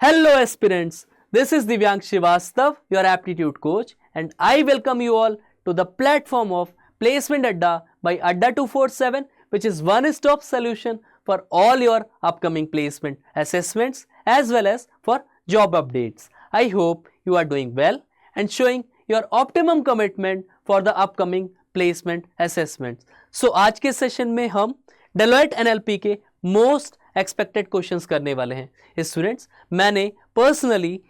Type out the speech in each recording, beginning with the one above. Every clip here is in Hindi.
Hello aspirants, this is Divyank Srivastav, your aptitude coach, and I welcome you all to the platform of Placement Adda by Adda 247, which is one-stop solution for all your upcoming placement assessments as well as for job updates. I hope you are doing well and showing your optimum commitment for the upcoming placement assessments. So आज के सेशन में हम Deloitte NLP के मोस्ट एक्सपेक्टेड क्वेश्चंस करने वाले हैं। स्टूडेंट्स, मैंने पर्सनली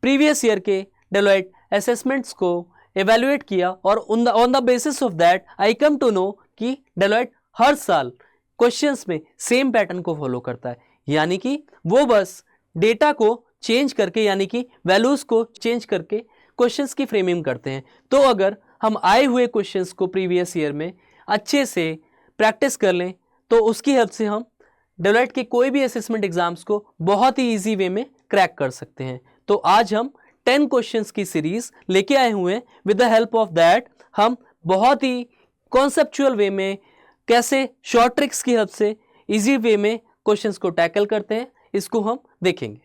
प्रीवियस ईयर के डेलोइट असेसमेंट्स को एवेल्युएट किया और on the basis of that I come to know कि डेलोइट हर साल क्वेश्चंस में सेम पैटर्न को फॉलो करता है, यानी कि वो बस डेटा को चेंज करके यानी कि वैल्यूज को चेंज करके क्वेश्चंस की फ्रेमिंग करते हैं। तो अगर हम आए हुए क्वेश्चंस को प्रीवियस ईयर में अच्छे से प्रैक्टिस कर लें तो उसकी हेल्प से हम डेलोइट के कोई भी असेसमेंट एग्जाम्स को बहुत ही इजी वे में क्रैक कर सकते हैं। तो आज हम 10 क्वेश्चंस की सीरीज लेके आए हुए हैं। With the help of that हम बहुत ही कॉन्सेप्चुअल वे में कैसे शॉर्ट ट्रिक्स की हेल्प से इजी वे में क्वेश्चंस को टैकल करते हैं, इसको हम देखेंगे।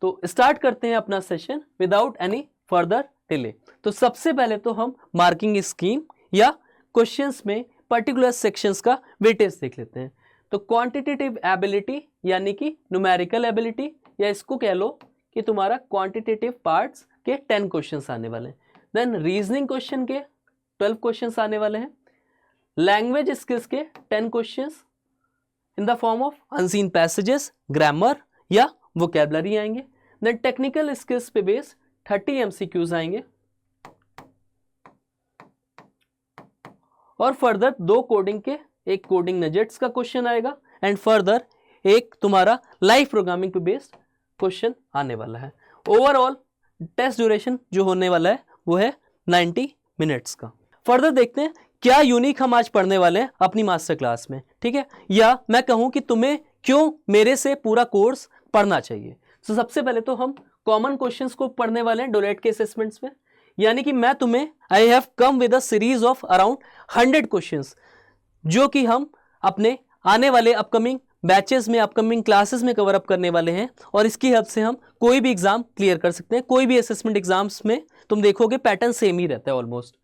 तो स्टार्ट करते हैं अपना session without any further delay. तो सबसे पहले तो हम मार्किंग स्कीम या क्वेश्चंस में पर्टिकुलर सेक्शंस का वेटेज देख लेते हैं। तो क्वांटिटेटिव एबिलिटी यानी कि न्यूमेरिकल एबिलिटी, या इसको कह लो कि तुम्हारा क्वांटिटेटिव पार्ट्स के 10 क्वेश्चंस आने वाले हैं। देन रीजनिंग क्वेश्चन के 12 क्वेश्चंस आने वाले हैं। लैंग्वेज स्किल्स के 10 questions in the form of unseen passages, grammar या वोकैबुलरी आएंगे। देन टेक्निकल स्किल्स पे बेस 30 एमसीक्यूज आएंगे और फर्दर 2 कोडिंग के, एक कोडिंग नजेट्स का क्वेश्चन आएगा एंड फर्दर एक तुम्हारा लाइव प्रोग्रामिंग पे बेस्ड क्वेश्चन आने वाला है। ओवरऑल टेस्ट ड्यूरेशन जो होने वाला है वो है 90 मिनट्स का। फर्दर देखते हैं क्या यूनिक हम आज पढ़ने वाले हैं अपनी मास्टर क्लास में, ठीक है, या मैं कहूं कि तुम्हें क्यों मेरे से पूरा कोर्स पढ़ना चाहिए। तो सबसे पहले तो हम कॉमन क्वेश्चंस को पढ़ने वाले हैं डेलोइट के असेसमेंट्स में, यानी कि मैं तुम्हें I have come with a series of around 100 questions जो कि हम अपने आने वाले अपकमिंग बैचेस में, अपकमिंग क्लासेस में कवर अप करने वाले हैं और इसकी हेल्प से हम कोई भी एग्जाम क्लियर कर सकते हैं। कोई भी असेसमेंट एग्जाम्स में तुम देखोगे पैटर्न सेम ही रहता है ऑलमोस्ट।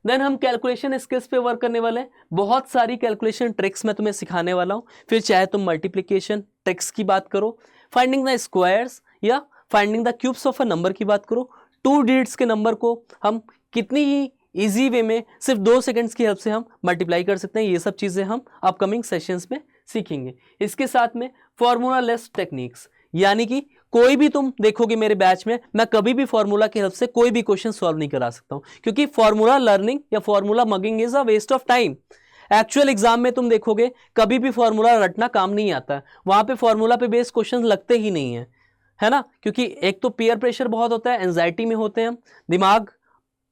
देन हम कैलकुलेशन स्किल्स पे वर्क करने वाले हैं। बहुत सारी कैलकुलेशन ट्रिक्स मैं तुम्हें सिखाने वाला हूं, फिर चाहे तुम मल्टीप्लिकेशन ट्रिक्स की बात करो, फाइंडिंग द स्क्वायर्स या finding the cubes of a number की बात करो, 2 डिजिट्स के नंबर को हम कितनी ही इजी वे में सिर्फ 2 सेकंड्स की हेल्प से हम मल्टीप्लाई कर सकते हैं, ये सब चीज़ें हम अपकमिंग सेशंस में सीखेंगे। इसके साथ में फॉर्मूला लेस टेक्निक्स, यानी कि कोई भी तुम देखोगे मेरे बैच में मैं कभी भी फॉर्मूला की हेल्प से कोई भी क्वेश्चन सॉल्व नहीं करा सकता हूं, क्योंकि फॉर्मूला लर्निंग या formula mugging is a waste of time. Actual exam में तुम देखोगे कभी भी फॉर्मूला रटना काम नहीं आता, वहां पे फॉर्मूला पे बेस्ड क्वेश्चन लगते ही नहीं है ना, क्योंकि एक तो पीयर प्रेशर बहुत होता है, एंजाइटी में होते हैं हम, दिमाग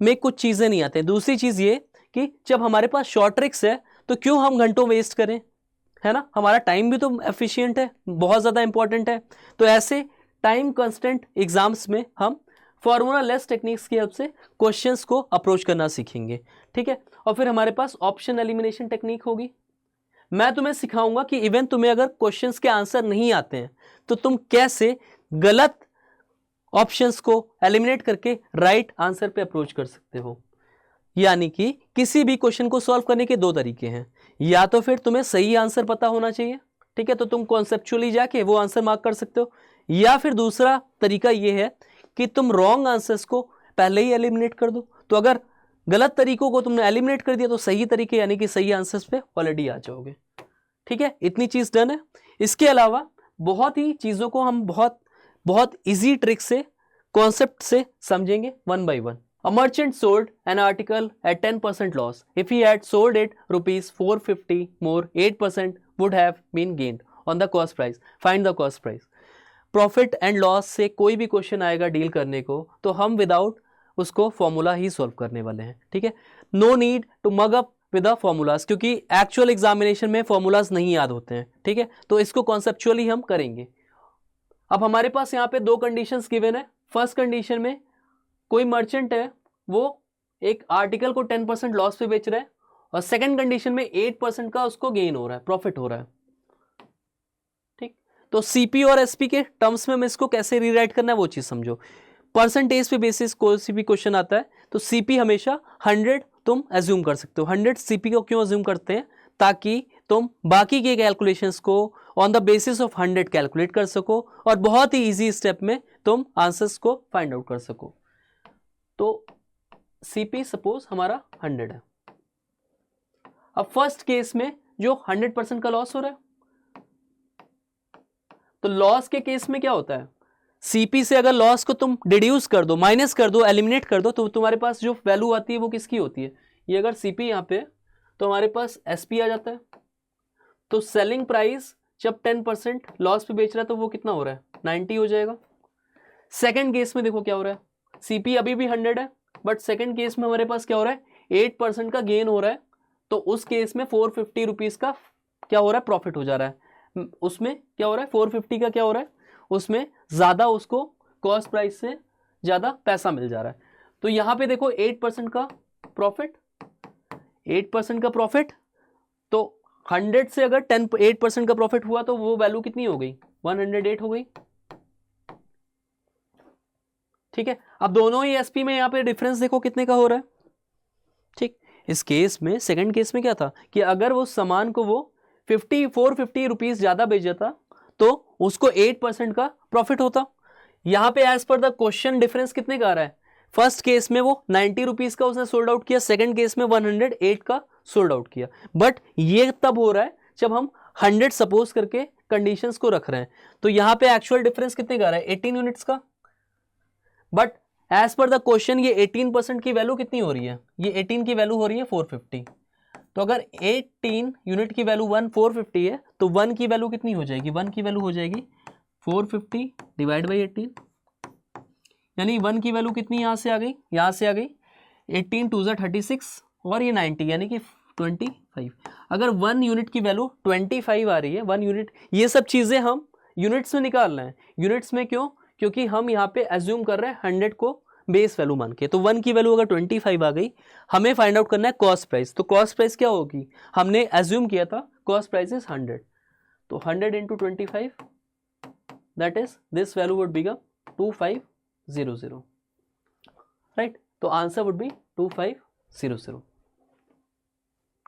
में कुछ चीजें नहीं आते। दूसरी चीज ये कि जब हमारे पास शॉर्ट ट्रिक्स है तो क्यों हम घंटों वेस्ट करें, है ना, हमारा टाइम भी तो एफिशिएंट है, बहुत ज़्यादा इंपॉर्टेंट है। तो ऐसे टाइम कंस्टेंट एग्जाम्स में हम फॉर्मूला लेस टेक्निक्स की हेल्प से क्वेश्चंस को अप्रोच करना सीखेंगे, ठीक है। और फिर हमारे पास ऑप्शन एलिमिनेशन टेक्निक होगी। मैं तुम्हें सिखाऊंगा कि इवन तुम्हें अगर क्वेश्चंस के आंसर नहीं आते हैं तो तुम कैसे गलत ऑप्शंस को एलिमिनेट करके राइट आंसर पे अप्रोच कर सकते हो। यानी कि किसी भी क्वेश्चन को सॉल्व करने के 2 तरीके हैं, या तो फिर तुम्हें सही आंसर पता होना चाहिए, ठीक है, तो तुम कॉन्सेप्चुअली जाके वो आंसर मार्क कर सकते हो, या फिर दूसरा तरीका ये है कि तुम रॉन्ग आंसर्स को पहले ही एलिमिनेट कर दो। तो अगर गलत तरीकों को तुमने एलिमिनेट कर दिया तो सही तरीके यानी कि सही आंसर्स पे ऑलरेडी आ जाओगे, ठीक है, इतनी चीज डन है। इसके अलावा बहुत ही चीजों को हम बहुत इजी ट्रिक से, कॉन्सेप्ट से समझेंगे one by one. A merchant sold an article at 10% loss. If he had sold it rupees 450 more, 8% would have been gained on the cost price. Find the cost price. Profit and loss से कोई भी क्वेश्चन आएगा डील करने को तो हम विदाउट उसको फॉर्मूला ही सॉल्व करने वाले हैं, ठीक है। No need to mug up with the formulas, क्योंकि एक्चुअल एग्जामिनेशन में फॉर्मूलाज नहीं याद होते हैं, ठीक है, तो इसको कॉन्सेप्चुअली हम करेंगे। अब हमारे पास यहाँ पे 2 कंडीशंस गिवन है। फर्स्ट कंडीशन में कोई मर्चेंट है वो एक आर्टिकल को 10% लॉस पे बेच रहा है और सेकंड कंडीशन में 8% का उसको गेन हो रहा है, प्रॉफिट हो रहा है, ठीक। तो सीपी और एसपी के टर्म्स में हमें इसको कैसे रीराइट करना है वो चीज समझो। परसेंटेज पे बेसिस कोई सी भी क्वेश्चन आता है तो सीपी हमेशा 100 तुम एज्यूम कर सकते हो। 100 सीपी को क्यों एज्यूम करते हैं, ताकि तुम बाकी के कैलकुलेशंस को on the basis of 100 calculate कर सको और बहुत ही इजी स्टेप में तुम आंसर्स को फाइंड आउट कर सको। तो सीपी सपोज हमारा 100 है। अब फर्स्ट केस में जो 100% का लॉस हो रहा है, तो लॉस के केस में क्या होता है, सीपी से अगर लॉस को तुम डिड्यूस कर दो, माइनस कर दो, एलिमिनेट कर दो, तो तुम्हारे पास जो वैल्यू आती है वो किसकी होती है, ये अगर सीपी यहाँ पे तो हमारे पास एसपी आ जाता है। तो सेलिंग प्राइस जब 10% लॉस पे बेच रहा है तो वो कितना हो रहा है, 90 हो जाएगा। सेकंड केस में देखो क्या हो रहा है, सीपी अभी भी 100 है, बट सेकंड केस में हमारे पास क्या हो रहा है, 8% का गेन हो रहा है। तो उस केस में 450 रुपीज का क्या हो रहा है, प्रॉफिट हो जा रहा है। उसमें क्या हो रहा है, 450 का क्या हो रहा है, उसमें ज्यादा उसको कॉस्ट प्राइस से ज्यादा पैसा मिल जा रहा है। तो यहां पे देखो 8% का प्रॉफिट, 8% का प्रॉफिट, तो 100 से अगर 8% का प्रॉफिट हुआ तो वो वैल्यू कितनी हो गई, 108 हो गई। ठीक है, अब दोनों ही एसपी में यहाँ पे डिफरेंस देखो कितने का हो रहा है। ठीक, इस केस में सेकंड केस में क्या था कि अगर वो सामान को वो 450 रुपीज ज्यादा बेच जाता तो उसको 8% का प्रॉफिट होता। यहां पे as per the question difference कितने का आ रहा है, फर्स्ट केस में वो 90 रुपीज का उसने सोल्ड आउट किया, सेकंड केस में 108 का सोल्ड आउट किया। बट ये तब हो रहा है जब हम 100 सपोज करके कंडीशंस को रख रहे हैं। तो यहां पे एक्चुअल डिफरेंस कितने का आ रहा है, 18 यूनिट्स का। But as per the question ये 18% की वैल्यू कितनी हो रही है, ये 18 की वैल्यू हो रही है 450। तो अगर 18 यूनिट की वैल्यू 450 है तो 1 की वैल्यू कितनी हो जाएगी, 1 की वैल्यू हो जाएगी 450 डिवाइड बाई 18, यानी 1 की वैल्यू कितनी यहां से आ गई, यहां से आ गई 18 2 36 और ये 90 यानी कि 25। अगर 1 यूनिट की वैल्यू 25 आ रही है, 1 यूनिट, ये सब चीजें हम यूनिट्स में निकाल रहे हैं। यूनिट्स में क्यों, क्योंकि हम यहाँ पे एज्यूम कर रहे हैं 100 को बेस वैल्यू मान के। तो 1 की वैल्यू अगर 25 आ गई, हमें फाइंड आउट करना है कॉस्ट प्राइस। तो कॉस्ट प्राइस क्या होगी, हमने एज्यूम किया था कॉस्ट प्राइस इज 100, तो 100 into 25 that is this value would become 2500, right. तो आंसर वुड बी 2500।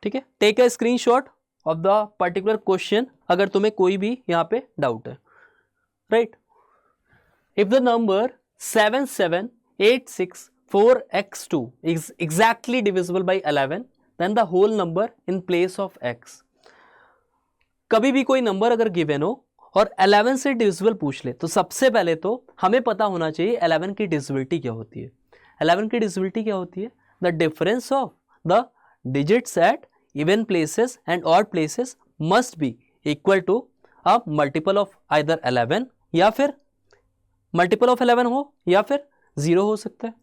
ठीक है, take a screenshot of the particular question अगर तुम्हें कोई भी यहाँ पे डाउट है, right. If the number 77864x2 is exactly divisible by 11, then the whole number in place of x. कभी भी कोई नंबर अगर गिवन हो और 11 से डिविजिबल पूछ ले तो सबसे पहले तो हमें पता होना चाहिए 11 की डिविजिबिलिटी क्या होती है। 11 की डिविजिबिलिटी क्या होती है, the difference of the digits at even places and odd places must be equal to a multiple of either 11 या फिर मल्टीपल ऑफ 11 हो या फिर 0 हो सकता है।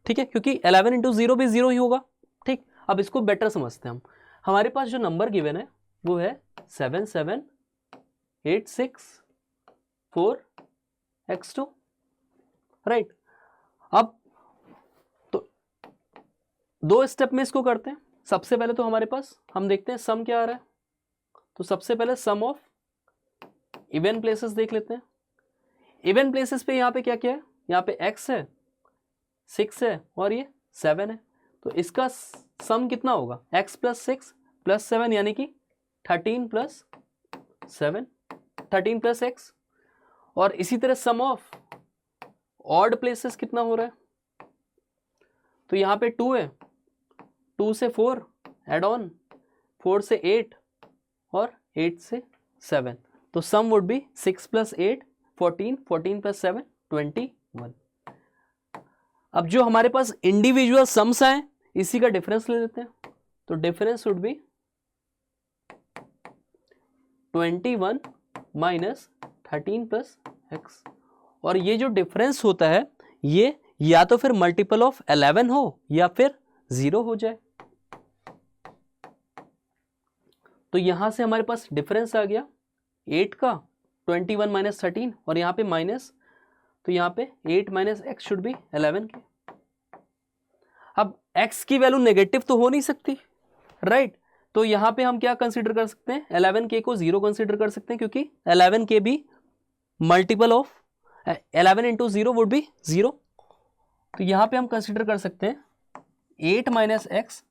ठीक है, क्योंकि 11 इंटू 0 भी 0 ही होगा। ठीक, अब इसको बेटर समझते हैं हम। हमारे पास जो नंबर गिवन है वो है 77864x2, राइट। अब तो दो स्टेप में इसको करते हैं। सबसे पहले तो हमारे पास हम देखते हैं सम क्या आ रहा है। तो सबसे पहले सम ऑफ इवन प्लेसेस देख लेते हैं। इवन प्लेसेस पे यहाँ पे क्या क्या है, यहाँ पे x है, 6 है और ये 7 है। तो इसका सम कितना होगा, x प्लस 6 प्लस 7 यानी कि 13 प्लस 7, 13 प्लस x। और इसी तरह सम ऑफ ऑड प्लेसेस कितना हो रहा है, तो यहाँ पे 2 है, 2 से 4 एड ऑन, 4 से 8 और 8 से 7। तो सम वुड बी 6 प्लस 8 14, 14 प्लस 7 21। अब जो हमारे पास इंडिविजुअल सम्स आए इसी का डिफरेंस ले लेते हैं। तो difference would be 21 minus 13 plus x. और ये जो डिफरेंस होता है ये या तो फिर मल्टीपल ऑफ 11 हो या फिर 0 हो जाए। तो यहां से हमारे पास डिफरेंस आ गया 8 का, 21 माइनस 13 और यहाँ पे माइनस, तो यहाँ पे 8 माइनस एक्स शुड बी 11 के। अब x की वैल्यू नेगेटिव तो हो नहीं सकती, राइट। तो यहाँ पे हम क्या कंसीडर कर सकते हैं, 11k को 0 कंसीडर कर सकते हैं क्योंकि 11k भी multiple of 11 into 0 would be 0। तो यहाँ पे हम कंसिडर कर सकते हैं 8 minus x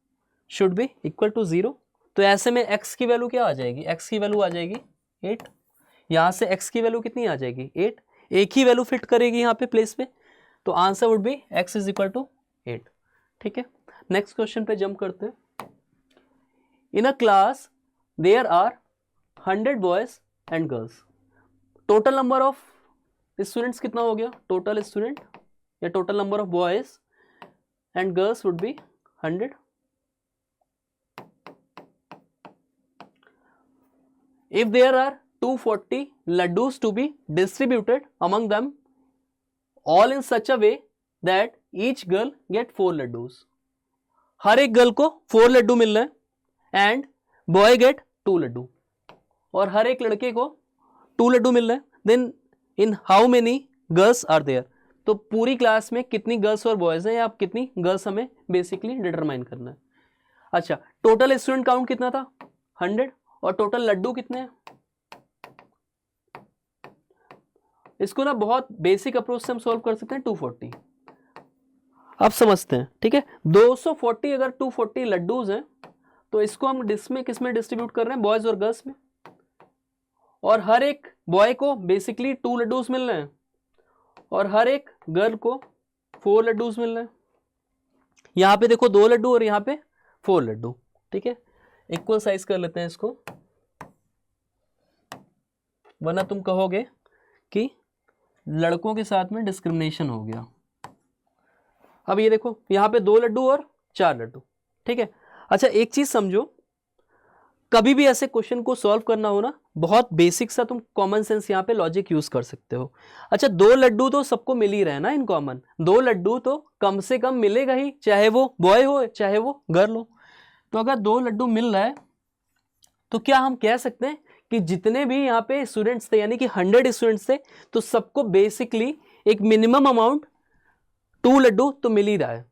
should be equal to 0। तो ऐसे में x की वैल्यू क्या आ जाएगी, x की वैल्यू आ जाएगी 8। यहाँ से x की वैल्यू कितनी आ जाएगी 8, एक ही वैल्यू फिट करेगी यहाँ पे प्लेस पे, तो answer would be x is equal to 8। ठीक है, नेक्स्ट क्वेश्चन पे जंप करते हैं। In a class there are 100 boys and girls, total number of students कितना हो गया, टोटल स्टूडेंट या total number of boys and girls would be 100। If there are 240 laddus to be distributed among them all in such a way that each girl get 4 laddus, हर एक गर्ल को 4 लड्डू मिल रहे हैं एंड बॉय गेट 2 लड्डू, और हर एक लड़के को 2 लड्डू मिल रहे हैं, then in how many girls are there, तो पूरी क्लास में कितनी गर्ल्स और बॉयज हैं या आप कितनी गर्ल्स हमें बेसिकली डिटरमाइन करना है। अच्छा, टोटल स्टूडेंट काउंट कितना था 100 और टोटल लड्डू कितने हैं, इसको ना बहुत बेसिक अप्रोच से हम सॉल्व कर सकते हैं 240। अब समझते हैं, ठीक है, 240 अगर 240 लड्डूज हैं तो इसको हम किसमें डिस्ट्रीब्यूट कर रहे हैं, बॉयज और गर्ल्स में, और हर एक बॉय को बेसिकली 2 लड्डूज मिल रहे हैं और हर एक गर्ल को 4 लड्डूज मिल रहे हैं। यहाँ पे देखो 2 लड्डू और यहाँ पे 4 लड्डू, ठीक है, इक्वल साइज कर लेते हैं इसको, वरना तुम कहोगे कि लड़कों के साथ में डिस्क्रिमिनेशन हो गया। अब ये देखो यहाँ पे 2 लड्डू और 4 लड्डू, ठीक है। अच्छा एक चीज समझो, कभी भी ऐसे क्वेश्चन को सॉल्व करना हो ना, बहुत बेसिक सा तुम कॉमन सेंस यहाँ पे लॉजिक यूज कर सकते हो। अच्छा 2 लड्डू तो सबको मिल ही रहे हैं ना इन कॉमन, 2 लड्डू तो कम से कम मिलेगा ही, चाहे वो बॉय हो चाहे वो गर्ल हो। तो अगर 2 लड्डू मिल रहा है तो क्या हम कह सकते हैं कि जितने भी यहाँ पे स्टूडेंट्स थे, यानी कि 100 स्टूडेंट्स थे, तो सबको बेसिकली एक मिनिमम अमाउंट 2 लड्डू तो मिल ही रहा है,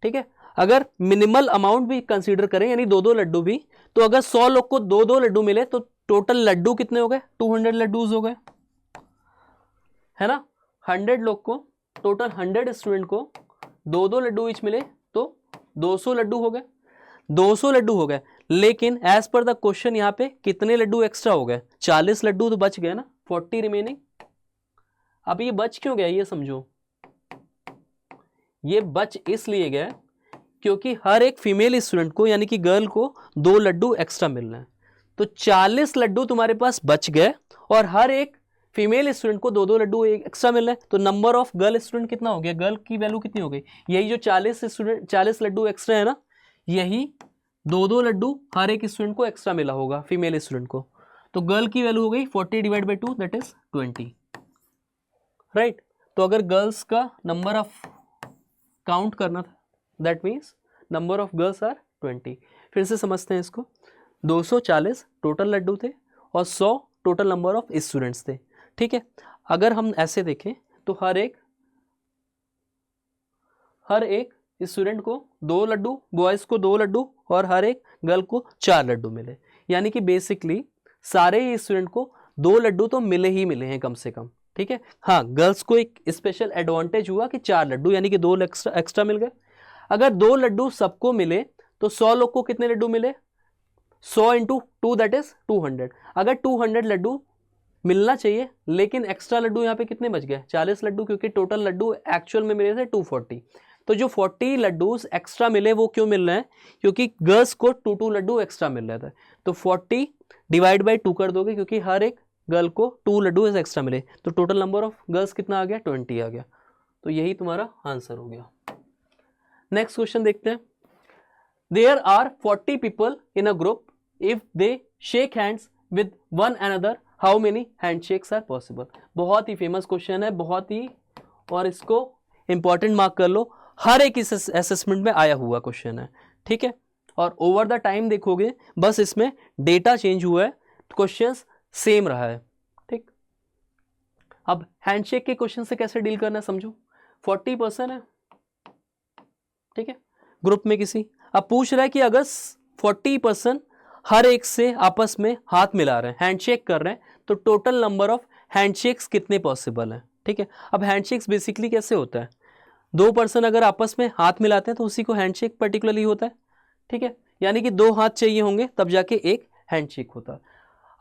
ठीक है। अगर मिनिमल अमाउंट भी कंसीडर करें यानी 2-2 लड्डू भी, तो अगर 100 लोग को 2-2 लड्डू मिले तो टोटल लड्डू कितने हो गए, 200 लड्डूज हो गए, है ना। 100 लोग को, टोटल 100 स्टूडेंट को 2-2 लड्डू ईच मिले तो 200 लड्डू हो गए, 200 लड्डू हो गए। लेकिन एज पर द क्वेश्चन यहाँ पे कितने लड्डू एक्स्ट्रा हो गए, 40 लड्डू तो बच गए ना, 40 रिमेनिंग। अब ये बच क्यों गया ये समझो, ये बच इसलिए गया क्योंकि हर एक फीमेल स्टूडेंट को यानी कि गर्ल को 2 लड्डू एक्स्ट्रा मिल रहे हैं, तो 40 लड्डू तुम्हारे पास बच गए और हर एक फीमेल स्टूडेंट को 2-2 लड्डू एक्स्ट्रा मिल रहे हैं, तो नंबर ऑफ गर्ल स्टूडेंट कितना हो गया, गर्ल की वैल्यू कितनी हो गई, यही जो 40 लड्डू एक्स्ट्रा है ना, यही 2-2 लड्डू हर एक स्टूडेंट को एक्स्ट्रा मिला होगा फीमेल स्टूडेंट को, तो गर्ल की वैल्यू हो गई 40 divide by 2 that is 20, right. तो अगर गर्ल्स का नंबर ऑफ काउंट करना था that means number of girls are 20। फिर से समझते हैं इसको, 240 टोटल लड्डू थे और 100 टोटल नंबर ऑफ स्टूडेंट्स थे, ठीक है। अगर हम ऐसे देखें तो हर एक स्टूडेंट को 2 लड्डू, बॉयज को 2 लड्डू और हर एक गर्ल को 4 लड्डू मिले, यानी कि बेसिकली सारे ही स्टूडेंट को 2 लड्डू तो मिले ही मिले हैं कम से कम, ठीक है। हाँ गर्ल्स को एक स्पेशल एडवांटेज हुआ कि 4 लड्डू यानी कि 2 एक्स्ट्रा मिल गए। अगर 2 लड्डू सबको मिले तो 100 लोग को कितने लड्डू मिले, 100 इंटू 2 दैट इज 200। अगर 200 लड्डू मिलना चाहिए लेकिन एक्स्ट्रा लड्डू यहाँ पे कितने बच गए, 40 लड्डू, क्योंकि टोटल लड्डू एक्चुअल में मिले थे 240। तो जो 40 लड्डूज एक्स्ट्रा मिले वो क्यों मिल रहे हैं, क्योंकि गर्ल्स को 2 लड्डू एक्स्ट्रा मिल रहे थे, तो 40 डिवाइड बाई 2 कर दोगे क्योंकि हर एक गर्ल को 2 लड्डू एक्स्ट्रा मिले, तो टोटल नंबर ऑफ गर्ल्स कितना आ गया, 20 आ गया, तो यही तुम्हारा आंसर हो गया। नेक्स्ट क्वेश्चन देखते हैं। There are 40 people in a group, if they shake hands with one another how many handshakes are possible. बहुत ही फेमस क्वेश्चन है, बहुत ही, और इसको इंपॉर्टेंट मार्क कर लो, हर एक इस असेसमेंट में आया हुआ क्वेश्चन है, ठीक है। और ओवर द टाइम देखोगे बस इसमें डेटा चेंज हुआ है, क्वेश्चन सेम रहा है, ठीक। अब हैंडशेक के क्वेश्चन से कैसे डील करना है समझो, 40 पर्सन है, ठीक है, ग्रुप में किसी, अब पूछ रहा है कि अगर 40 पर्सन हर एक से आपस में हाथ मिला रहे हैं, हैंडशेक कर रहे हैं, तो टोटल नंबर ऑफ हैंडशेक्स कितने पॉसिबल हैं, ठीक है। अब हैंडशेक्स बेसिकली कैसे होता है, दो पर्सन अगर आपस में हाथ मिलाते हैं तो उसी को हैंडशेक पर्टिकुलरली होता है, ठीक है। यानी कि दो हाथ चाहिए होंगे तब जाके एक हैंडशेक होता है।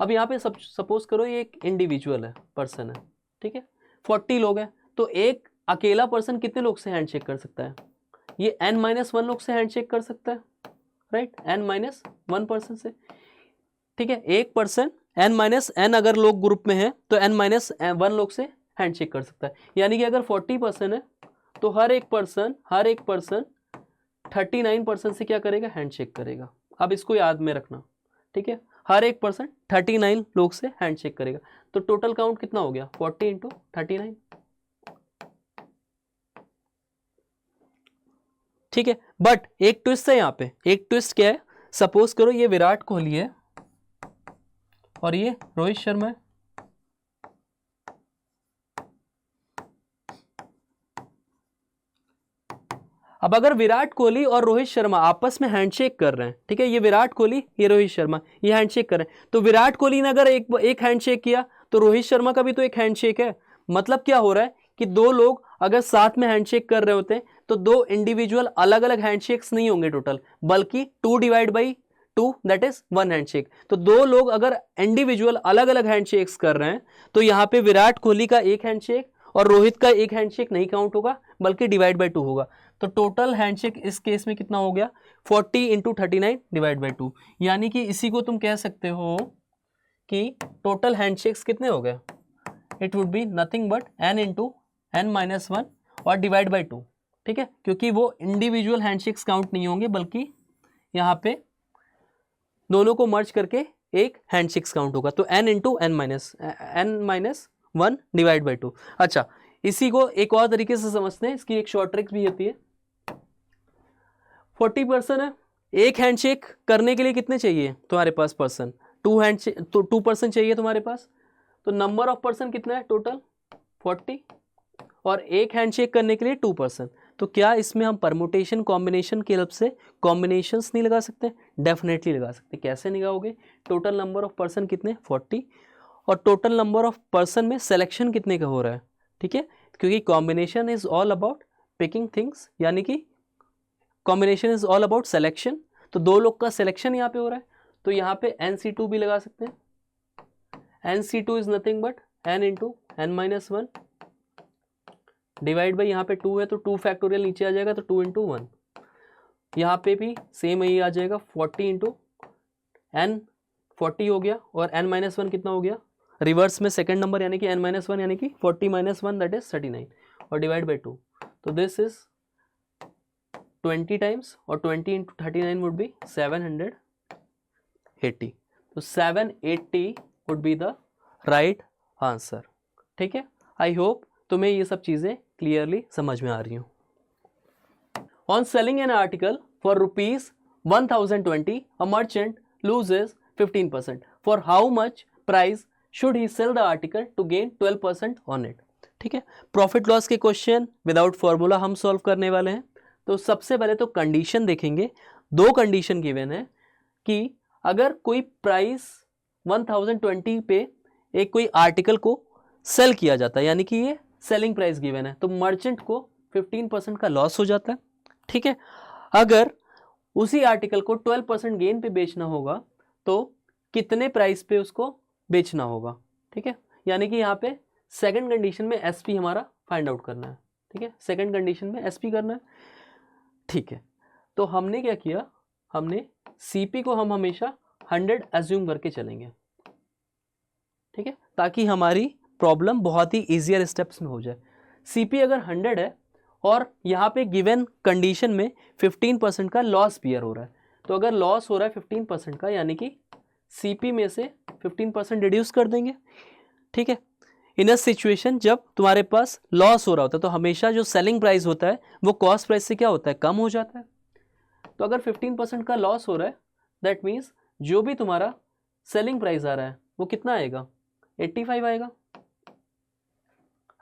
अब यहाँ पे सपोज करो ये एक इंडिविजुअल है, पर्सन है, ठीक है, 40 लोग हैं, तो एक अकेला पर्सन कितने लोग से हैंडशेक कर सकता है, ये n-1 लोग से हैंडशेक कर सकता है, राइट, n-1 पर्सन से, ठीक है। एक पर्सन n-n अगर लोग ग्रुप में हैं तो n-1 लोग से हैंडशेक कर सकता है। यानी कि अगर 40 पर्सन है तो हर एक पर्सन 39 पर्सन से क्या करेगा, हैंडशेक करेगा। अब इसको याद में रखना, ठीक है, हर एक पर्सन 39 लोग से हैंडशेक करेगा, तो टोटल काउंट कितना हो गया, 40 × 39, ठीक है। बट एक ट्विस्ट है यहाँ पे, एक ट्विस्ट क्या है, सपोज करो ये विराट कोहली है और ये रोहित शर्मा है, अब अगर विराट कोहली और रोहित शर्मा आपस में हैंडशेक कर रहे हैं, ठीक है, ये विराट कोहली ये रोहित शर्मा ये हैंडशेक कर रहे हैं, तो विराट कोहली ने अगर एक हैंडशेक किया तो रोहित शर्मा का भी तो एक हैंडशेक है। मतलब क्या हो रहा है कि दो लोग अगर साथ में हैंडशेक कर रहे होते हैं तो दो इंडिविजुअल अलग अलग हैंडशेक्स नहीं होंगे टोटल, बल्कि 2/2 दैट इज 1 हैंडशेक। तो दो लोग अगर इंडिविजुअल अलग अलग हैंडशेक्स कर रहे हैं तो यहाँ पे विराट कोहली का एक हैंडशेक और रोहित का एक हैंडशेक नहीं काउंट होगा, बल्कि /2 होगा। तो टोटल हैंडशेक इस केस में कितना हो गया, 40 × 39 /2। यानी कि इसी को तुम कह सकते हो कि टोटल हैंडशेक्स कितने हो गए, it would be nothing but n × n-1 और /2, ठीक है, क्योंकि वो इंडिविजुअल हैंडशेक्स काउंट नहीं होंगे, बल्कि यहाँ पे दोनों को मर्ज करके एक हैंडशेक्स काउंट होगा। तो n × n-1 /2। अच्छा, इसी को एक और तरीके से समझते हैं, इसकी एक शॉर्ट ट्रिक भी होती है। 40 पर्सन है, एक हैंडशेक करने के लिए कितने चाहिए तुम्हारे पास पर्सन, 2 हैंडशेक, तो 2 पर्सन चाहिए तुम्हारे पास, तो नंबर ऑफ पर्सन कितना है टोटल 40, और एक हैंडशेक करने के लिए 2 पर्सन। तो क्या इसमें हम परमुटेशन कॉम्बिनेशन के हेल्प से कॉम्बिनेशंस नहीं लगा सकते, डेफिनेटली लगा सकते। कैसे लगाओगे, टोटल नंबर ऑफ पर्सन कितने 40 और टोटल नंबर ऑफ पर्सन में सिलेक्शन कितने का हो रहा है, ठीक है, क्योंकि combination is all about picking things, यानी कि combination is all about selection. तो दो लोग का सिलेक्शन यहाँ पे हो रहा है, तो यहाँ पे NC2 भी लगा सकते हैं। NC2 is nothing but n × n-1 divide by यहाँ पे 2 है तो 2 फैक्टोरियल नीचे आ जाएगा, तो 2 × 1। यहाँ पे भी सेम यही आ जाएगा, 40 × n 40 हो गया, और n-1 कितना हो गया, रिवर्स में सेकंड नंबर यानी कि n-1 यानी कि 40 - 1 दैट इज 39, और डिवाइड बाई 2, तो दिस इज 20 टाइम्स, और 20 × 39 वुड बी 780। तो 780 would be the right answer, ठीक है। आई होप तुम्हें ये सब चीजें क्लियरली समझ में आ रही हूँ। On selling an article for ₹1020 a merchant loses 15%, for how much price should he sell the article to gain 12% on it, ठीक है। प्रॉफिट लॉस के क्वेश्चन विदाउट फॉर्मूला हम सॉल्व करने वाले हैं। तो सबसे पहले तो कंडीशन देखेंगे, दो कंडीशन गिवन है कि अगर कोई प्राइस 1020 पे एक कोई आर्टिकल को सेल किया जाता है, यानी कि ये सेलिंग प्राइस गिवन है, तो मर्चेंट को 15% का लॉस हो जाता है, ठीक है। अगर उसी आर्टिकल को 12% गेन पे बेचना होगा तो कितने प्राइस पे उसको बेचना होगा, ठीक है। यानी कि यहाँ पे सेकंड कंडीशन में SP हमारा फाइंड आउट करना है, ठीक है, सेकंड कंडीशन में SP करना है, ठीक है। तो हमने क्या किया, हमने CP को हम हमेशा 100 एज्यूम करके चलेंगे, ठीक है, ताकि हमारी प्रॉब्लम बहुत ही ईजियर स्टेप्स में हो जाए। CP अगर 100 है और यहाँ पे गिवन कंडीशन में 15% का लॉस बियर हो रहा है, तो अगर लॉस हो रहा है 15% का, यानी कि CP में से 15% रिड्यूस कर देंगे, ठीक है। इन अ सिचुएशन जब तुम्हारे पास लॉस हो रहा होता है तो हमेशा जो सेलिंग प्राइस होता है वो कॉस्ट प्राइस से क्या होता है, कम हो जाता है। तो अगर 15% का लॉस हो रहा है दैट मीन्स जो भी तुम्हारा सेलिंग प्राइस आ रहा है वो कितना आएगा, 85 आएगा,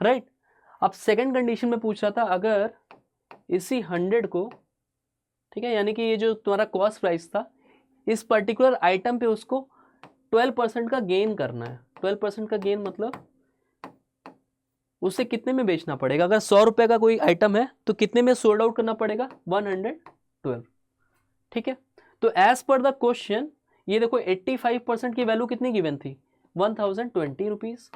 राइट। अब सेकंड कंडीशन में पूछ रहा था अगर इसी 100 को, ठीक है, यानी कि ये जो तुम्हारा कॉस्ट प्राइस था इस पर्टिकुलर आइटम पे उसको 12% का गेन करना है। 12% का गेन मतलब उसे कितने में बेचना पड़ेगा? अगर 100 रुपए का कोई आइटम है तो कितने में सोल्ड आउट करना पड़ेगा? 112। ठीक है, तो एज पर द क्वेश्चन ये देखो 85% की वैल्यू कितनी गिवन थी? 1020 रुपीज।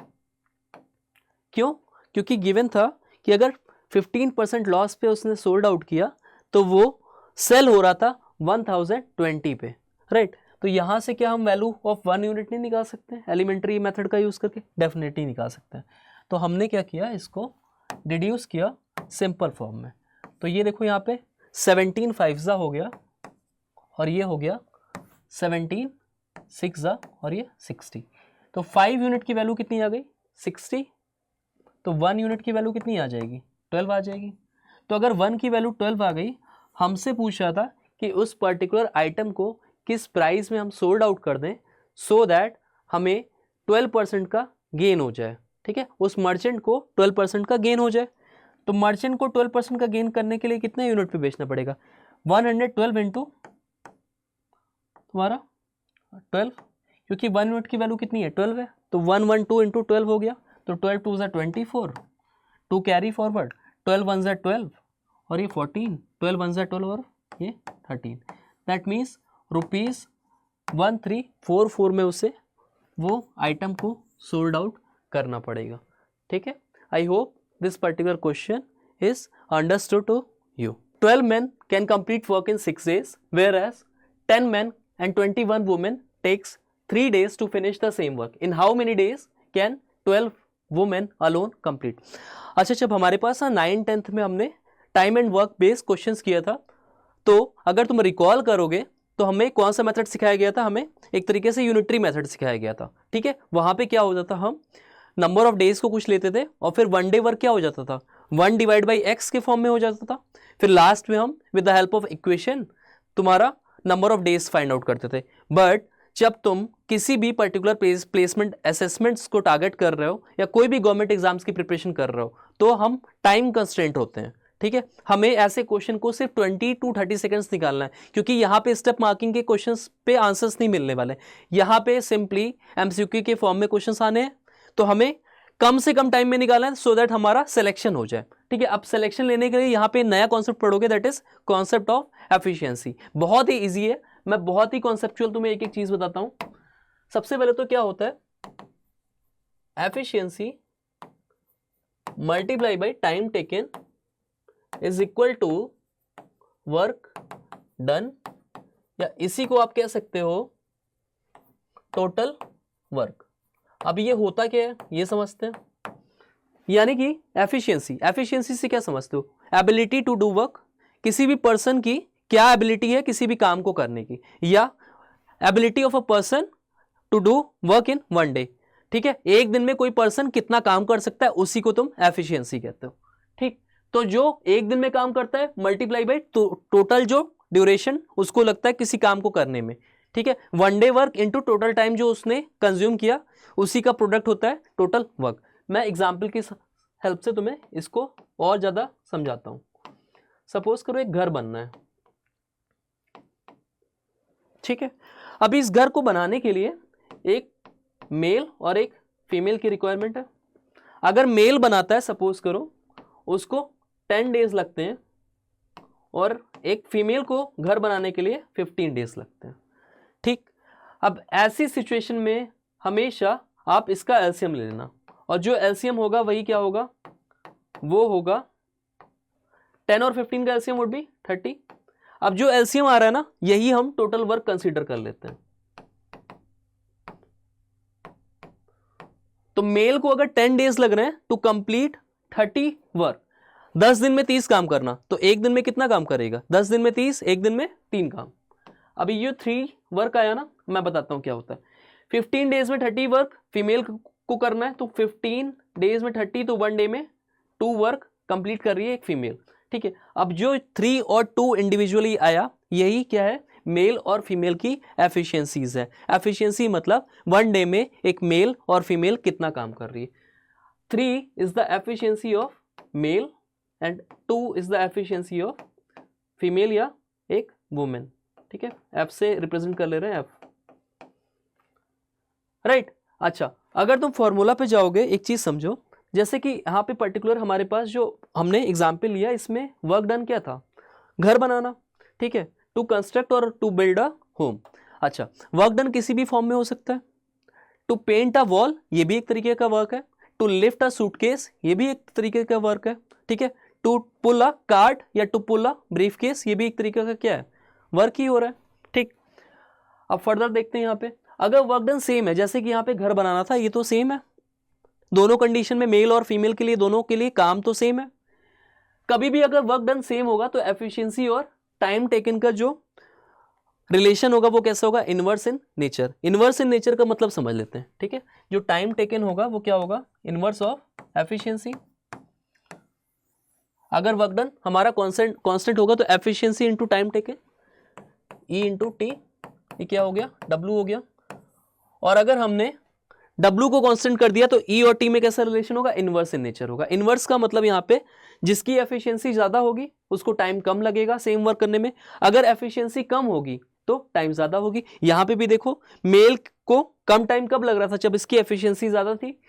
क्यों? क्योंकि गिवन था कि अगर 15% लॉस पे उसने सोल्ड आउट किया तो वो सेल हो रहा था 1020 पे, राइट। तो यहां से क्या हम वैल्यू ऑफ 1 यूनिट नहीं निकाल सकते एलिमेंट्री मेथड का यूज करके? डेफिनेटली निकाल सकते हैं। तो हमने क्या किया, इसको डिड्यूस किया सिंपल फॉर्म में। तो ये देखो यहाँ पे 17 5 हो गया और ये हो गया 17 6 और ये 60। तो 5 यूनिट की वैल्यू कितनी आ गई? 60। तो 1 यूनिट की वैल्यू कितनी आ जाएगी? 12 आ जाएगी। तो अगर 1 की वैल्यू 12 आ गई, हमसे पूछ रहा था कि उस पर्टिकुलर आइटम को किस प्राइस में हम सोल्ड आउट कर दें सो दैट हमें 12% का गेन हो जाए। ठीक है, उस मर्चेंट को 12% का गेन हो जाए। तो मर्चेंट को 12% का गेन करने के लिए कितने यूनिट पे बेचना पड़ेगा? 112 इंटू तुम्हारा 12, क्योंकि 1 यूनिट की वैल्यू कितनी है? 12 है। तो 112 इंटू 12 हो गया। तो 12 2 ज़ा 24, 2 कैरी फॉरवर्ड, 12 1 ज़ा 12 और ये 14, 12 1 ज़ा 12 और ये 13। दैट मीन्स ₹1344 में उसे वो आइटम को सोल्ड आउट करना पड़ेगा। ठीक है, I hope this particular question is understood to you. 12 men can complete work in 6 days, whereas 10 men and 21 women takes 3 days to finish the same work. In how many days can 12 women alone complete? अच्छा, जब हमारे पास 9th-10th में हमने time and work based questions किया था, तो अगर तुम रिकॉल करोगे तो हमें कौन सा मेथड सिखाया गया था? हमें एक तरीके से यूनिटरी मेथड सिखाया गया था। ठीक है, वहां पे क्या होता था, हम नंबर ऑफ डेज को कुछ लेते थे और फिर 1 डे वर्क क्या हो जाता था? 1 डिवाइड बाई एक्स के फॉर्म में हो जाता था। फिर लास्ट में हम with the help of equation तुम्हारा number of days find out करते थे। बट जब तुम किसी भी पर्टिकुलर प्लेसमेंट असेसमेंट्स को टारगेट कर रहे हो या कोई भी गवर्नमेंट एग्जाम्स की प्रिपरेशन कर रहे हो तो हम टाइम कंस्ट्रेंट होते हैं। ठीक है, हमें ऐसे क्वेश्चन को सिर्फ 20 to 30 सेकंड्स निकालना है, क्योंकि यहाँ पे स्टेप मार्किंग के क्वेश्चंस पे आंसर्स नहीं मिलने वाले। यहाँ पे सिंपली एमसीक्यू के फॉर्म में क्वेश्चंस आने हैं, तो हमें कम से कम टाइम में निकालना है सो दैट हमारा सिलेक्शन हो जाए। ठीक है, अब सिलेक्शन लेने के लिए यहाँ पे नया कॉन्सेप्ट पढ़ोगे, that is concept of efficiency. बहुत ही ईजी है, मैं बहुत ही कॉन्सेप्चुअल तुम्हें एक एक चीज बताता हूं। सबसे पहले तो क्या होता है, efficiency multiply by time taken is equal to work done, या इसी को आप कह सकते हो टोटल वर्क। अब ये होता क्या है ये समझते हैं, यानी कि एफिशिएंसी से क्या समझते हो? एबिलिटी टू डू वर्क, किसी भी पर्सन की क्या एबिलिटी है किसी भी काम को करने की, या ability of a person to do work in 1 day. ठीक है, एक दिन में कोई पर्सन कितना काम कर सकता है उसी को तुम एफिशिएंसी कहते हो। ठीक, तो जो एक दिन में काम करता है मल्टीप्लाई बाई टोटल जो ड्यूरेशन उसको लगता है किसी काम को करने में। ठीक है, 1 day work into total time जो उसने कंज्यूम किया उसी का प्रोडक्ट होता है टोटल वर्क। मैं एग्जांपल की हेल्प से तुम्हें इसको और ज्यादा समझाता हूं। सपोज करो एक घर बनना है। ठीक है, अभी इस घर को बनाने के लिए एक मेल और एक फीमेल की रिक्वायरमेंट है। अगर मेल बनाता है सपोज करो उसको 10 डेज लगते हैं और एक फीमेल को घर बनाने के लिए 15 डेज लगते हैं। ठीक, अब ऐसी सिचुएशन में हमेशा आप इसका एलसीएम ले लेना, और जो एलसीएम होगा वही क्या होगा, वो होगा 10 और 15 का एलसीएम वुड बी 30। अब जो एलसीएम आ रहा है ना, यही हम टोटल वर्क कंसीडर कर लेते हैं। तो मेल को अगर 10 डेज लग रहे हैं टू कंप्लीट 30 वर्क, 10 दिन में 30 काम करना, तो एक दिन में कितना काम करेगा? 10 दिन में 30, एक दिन में 3 काम। अभी ये 3 वर्क आया ना, मैं बताता हूं क्या होता है। 15 डेज में 30 वर्क फीमेल को करना है, तो 15 डेज में 30, तो 1 डे में 2 वर्क कंप्लीट कर रही है एक फीमेल। ठीक है, अब जो 3 और 2 इंडिविजुअली आया, यही क्या है, मेल और फीमेल की एफिशिएंसीज है। एफिशिएंसी मतलब 1 डे में एक मेल और फीमेल कितना काम कर रही है। 3 is the efficiency of male and 2 is the efficiency of female या एक वुमेन। ठीक है, एफ से रिप्रेजेंट कर ले रहे हैं एफ, राइट। अच्छा, अगर तुम फॉर्मूला पे जाओगे एक चीज समझो, जैसे कि यहाँ पे पर्टिकुलर हमारे पास जो हमने एग्जाम्पल लिया, इसमें वर्क डन क्या था, घर बनाना, ठीक है, टू कंस्ट्रक्ट और टू बिल्ड अ होम। अच्छा, वर्क डन किसी भी फॉर्म में हो सकता है। टू पेंट अ वॉल, ये भी एक तरीके का वर्क है। टू लिफ्ट अ सूटकेस, ये भी एक तरीके का वर्क है, ठीक है। टू पुल अ कार्ट या टू पुल अ ब्रीफकेस, ये भी एक तरीके का क्या है, वर्क ही हो रहा है, ठीक। अब फर्दर देखते हैं यहाँ पे, अगर वर्क डन सेम है, जैसे कि यहाँ पे घर बनाना था, ये तो सेम है, दोनों कंडीशन में मेल और फीमेल के लिए, दोनों के लिए काम तो सेम है। कभी भी अगर वर्क डन सेम होगा तो एफिशिएंसी और टाइम टेकन का जो रिलेशन होगा वो कैसा होगा, inverse in nature. Inverse in nature का मतलब समझ लेते हैं, ठीक है। जो टाइम टेकन होगा वो क्या होगा, इनवर्स ऑफ एफिशिएंसी। अगर वर्क डन हमारा कांस्टेंट होगा तो efficiency into time taken, E into T, ये क्या हो गया, डब्ल्यू हो गया। और अगर हमने W को कांस्टेंट कर दिया तो E और T में कैसा रिलेशन होगा, इनवर्स इन नेचर होगा। इनवर्स का मतलब यहाँ पे जिसकी एफिशिएंसी ज्यादा होगी उसको टाइम कम लगेगा सेम वर्क करने में, अगर एफिशिएंसी कम होगी तो टाइम ज्यादा होगी। यहाँ पे भी देखो, मेल को कम टाइम कब लग रहा था, जब इसकी एफिशिएंसी ज्यादा थी।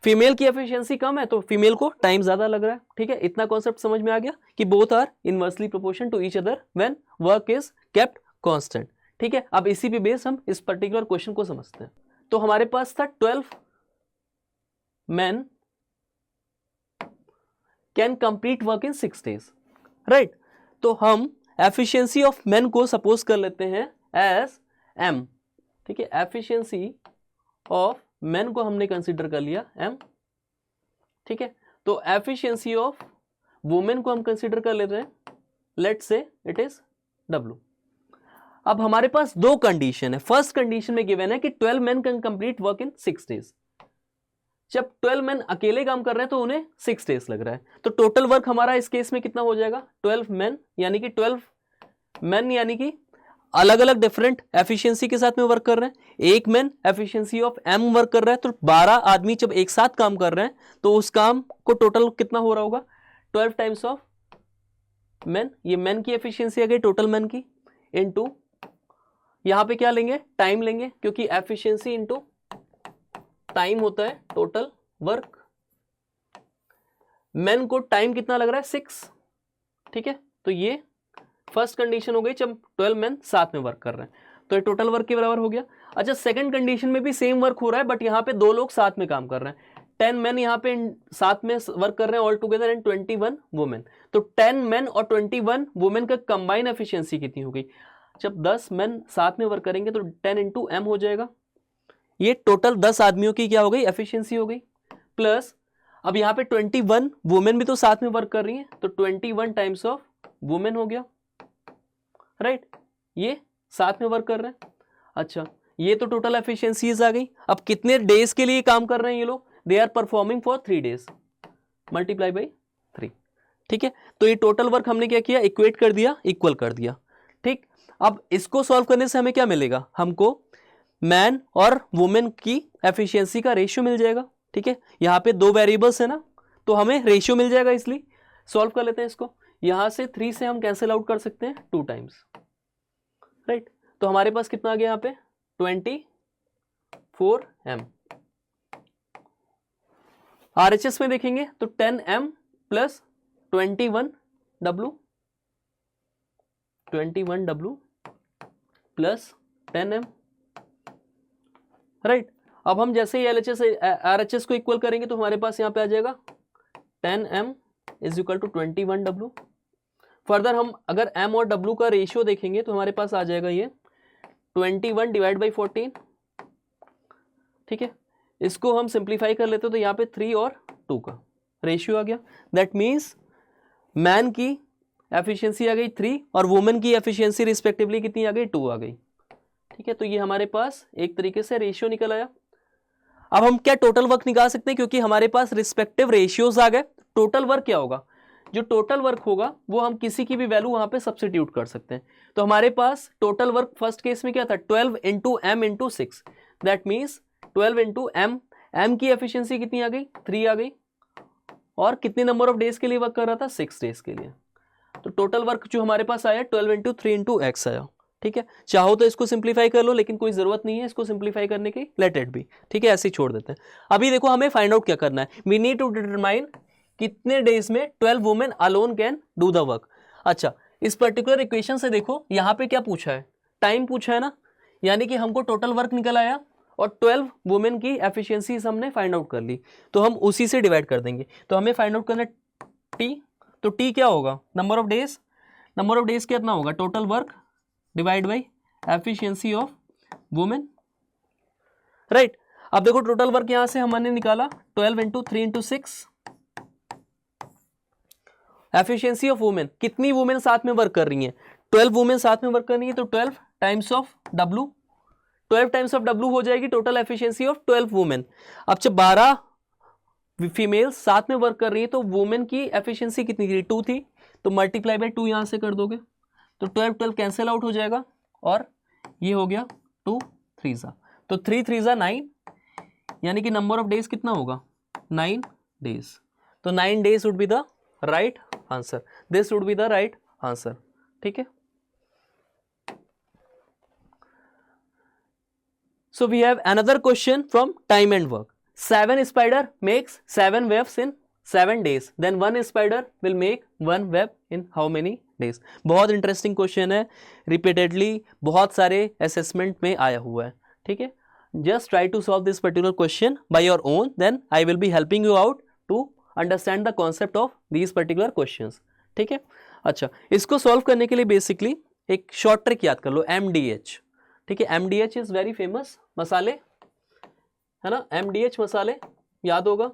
फीमेल की एफिशिएंसी कम है तो फीमेल को टाइम ज्यादा लग रहा है, ठीक है। इतना कॉन्सेप्ट समझ में आ गया कि both are inversely proportion to each other when work is kept constant, ठीक है। अब इसी पे बेस हम इस पर्टिकुलर क्वेश्चन को समझते हैं। तो हमारे पास था 12 men can complete work in 6 days, right. तो हम एफिशिएंसी ऑफ men को सपोज कर लेते हैं एज m, ठीक है। एफिशिएंसी ऑफ men को हमने कंसीडर कर लिया m, ठीक है। तो एफिशिएंसी ऑफ वुमेन को हम कंसीडर कर लेते हैं, let's say it is w। अब हमारे पास दो कंडीशन है। फर्स्ट कंडीशन में गिवन है कि 12 men can complete work in 6 days। जब 12 men अकेले काम कर रहे हैं तो उन्हें 6 days लग रहा है, तो टोटल वर्क हमारा इस केस में कितना हो जाएगा, 12 men, यानी कि 12 men यानी कि अलग अलग डिफरेंट एफिशिएंसी के साथ में वर्क कर रहे हैं। एक man efficiency of m work कर रहा है, तो 12 आदमी जब एक साथ काम कर रहे हैं तो उस काम को टोटल कितना हो रहा होगा, 12 टाइम्स ऑफ मैन। ये मैन की एफिशिएंसी आ गई टोटल मैन की, इनटू यहां पे क्या लेंगे, टाइम लेंगे, क्योंकि एफिशिएंसी इनटू टाइम होता है टोटल वर्क। मैन को टाइम कितना लग रहा है, 6, ठीक है। तो ये फर्स्ट कंडीशन हो गई जब 12 मैन साथ में वर्क कर रहे हैं, तो ये टोटल वर्क के बराबर हो गया। अच्छा, सेकंड कंडीशन में भी सेम वर्क हो रहा है, बट यहाँ पे दो लोग साथ में काम कर रहे हैं। 10 मैन यहाँ पे साथ में वर्क कर रहे हैं ऑल टुगेदर एंड 21 वुमेन। तो 10 मैन और 21 वुमेन का कंबाइन एफिशिएंसी कितनी हो गई, जब 10 मैन साथ में वर्क करेंगे तो 10 इंटू एम हो जाएगा। ये टोटल 10 आदमियों की क्या हो गई, एफिशिएंसी हो गई। प्लस अब यहाँ पे 21 वुमेन भी तो साथ में वर्क कर रही है, तो 21 टाइम्स ऑफ वुमेन हो गया, राइट। ये साथ में वर्क कर रहे हैं। अच्छा, ये तो टोटल एफिशिएंसीज आ गई। अब कितने डेज के लिए काम कर रहे हैं ये लोग, they are performing for 3 days, multiply by 3, ठीक है। तो ये टोटल वर्क हमने क्या किया, इक्वेट कर दिया, इक्वल कर दिया, ठीक। अब इसको सॉल्व करने से हमें क्या मिलेगा, हमको मैन और वुमेन की एफिशिएंसी का रेशियो मिल जाएगा, ठीक है। यहाँ पे दो वेरिएबल्स है ना, तो हमें रेशियो मिल जाएगा, इसलिए सॉल्व कर लेते हैं इसको। यहां से 3 से हम कैंसिल आउट कर सकते हैं 2 टाइम्स, राइट। तो हमारे पास कितना आ गया यहाँ पे 24 m। RHS में देखेंगे तो 10 m plus 21 w plus 10 m, right. अब हम जैसे ही RHS को इक्वल करेंगे तो हमारे पास यहाँ पे आ जाएगा 10 m is equal to 21 w। Further हम अगर m और w का रेशियो देखेंगे तो हमारे पास आ जाएगा ये 21 डिवाइड बाई 14, ठीक है। इसको हम सिंप्लीफाई कर लेते तो यहाँ पे 3 और 2 का रेशियो आ गया। दैट मीन्स मैन की एफिशिएंसी आ गई 3 और वुमेन की एफिशिएंसी रिस्पेक्टिवली कितनी आ गई, 2 आ गई, ठीक है। तो ये हमारे पास एक तरीके से रेशियो निकल आया। अब हम क्या टोटल वर्क निकाल सकते हैं, क्योंकि हमारे पास रिस्पेक्टिव रेशियोज आ गए। टोटल वर्क क्या होगा, जो टोटल वर्क होगा वो हम किसी की भी वैल्यू वहां पे सब्स्टिट्यूट कर सकते हैं। तो हमारे पास टोटल वर्क फर्स्ट केस में क्या था, 12 into m into 6, that means 12 into m. M की एफिशिएंसी कितनी आ गई, 3 आ गई, और कितने नंबर ऑफ डेज के लिए वर्क कर रहा था, 6 डेज के लिए। तो टोटल वर्क जो हमारे पास आया 12 इंटू 3 इंटू एक्स आया, ठीक है, चाहो तो इसको सिंप्लीफाई कर लो, लेकिन कोई जरूरत नहीं है इसको सिंप्लीफाई करने की, लेट इट बी, ठीक है, ऐसे ही छोड़ देते हैं। अभी देखो हमें फाइंड आउट क्या करना है, वी नीड टू डिटरमाइन कितने डेज में 12 women alone can do the work. अच्छा, इस पर्टिकुलर इक्वेशन से देखो यहाँ पे क्या पूछा है, टाइम पूछा है ना, यानी कि हमको टोटल वर्क निकल आया और 12 वुमेन की एफिशिएंसीज हमने फाइंड आउट कर ली, तो हम उसी से डिवाइड कर देंगे। तो हमें फाइंड आउट करना टी, तो टी क्या होगा, नंबर ऑफ डेज कितना होगा, total work divide by efficiency of women, right. अब देखो टोटल वर्क यहां से हमने निकाला 12 into 3 into 6, efficiency of women, कितनी वुमेन साथ में वर्क कर रही हैं, 12 वुमेन साथ में वर्क कर रही है, तो 12 times of W, 12 times of W हो जाएगी टोटल एफिशिएंसी ऑफ 12 वुमेन। अब जब 12 फीमेल साथ में वर्क कर रही है तो वुमेन की एफिशिएंसी कितनी थी, 2 थी, तो मल्टीप्लाई बाय 2 यहां से कर दोगे तो 12 कैंसिल आउट हो जाएगा और ये हो गया 2 3 सा, तो 3 3 सा 9, यानी कि नंबर ऑफ डेज कितना होगा, 9 डेज, तो 9 days would be the right answer, this would be the right answer, ठीक है। So we have another question from time and work. 7 spider makes 7 webs in 7 days. Then 1 spider will make 1 web in how many days? बहुत इंटरेस्टिंग क्वेश्चन है, रिपीटेडली बहुत सारे असेसमेंट में आया हुआ है, ठीक है। Just try to solve this particular question by your own, then I will be helping you out to understand the concept of these particular questions, ठीक है। अच्छा, इसको सॉल्व करने के लिए बेसिकली एक शॉर्ट ट्रिक याद कर लो, MDH, ठीक है। MDH इज वेरी फेमस मसाले, है ना, MDH मसाले याद होगा,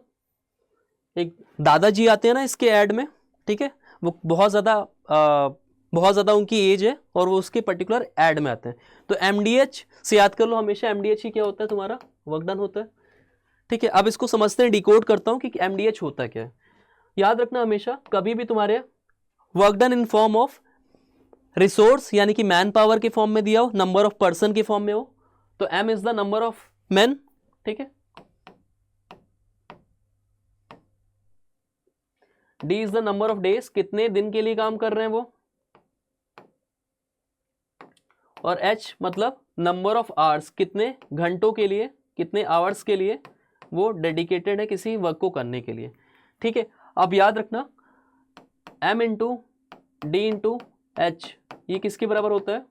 एक दादाजी आते हैं ना इसके ऐड में, ठीक है, वो बहुत ज़्यादा उनकी एज है और वो उसके पर्टिकुलर ऐड में आते हैं, तो MDH से याद कर लो, हमेशा MDH ही क्या होता है, तुम्हारा वर्क डन होता है, ठीक है। अब इसको समझते हैं, डिकोड करता हूँ कि MDH होता क्या है। याद रखना हमेशा कभी भी तुम्हारे work done in form of resource यानी कि मैन पावर के फॉर्म में दिया हो, नंबर ऑफ पर्सन के फॉर्म में हो, तो M is the number of main, ठीक है, D is the number of days, कितने दिन के लिए काम कर रहे हैं वो, और H मतलब नंबर ऑफ आवर्स, कितने घंटों के लिए, कितने आवर्स के लिए वो डेडिकेटेड है किसी वर्क को करने के लिए, ठीक है। अब याद रखना M into D into H ये किसके बराबर होता है,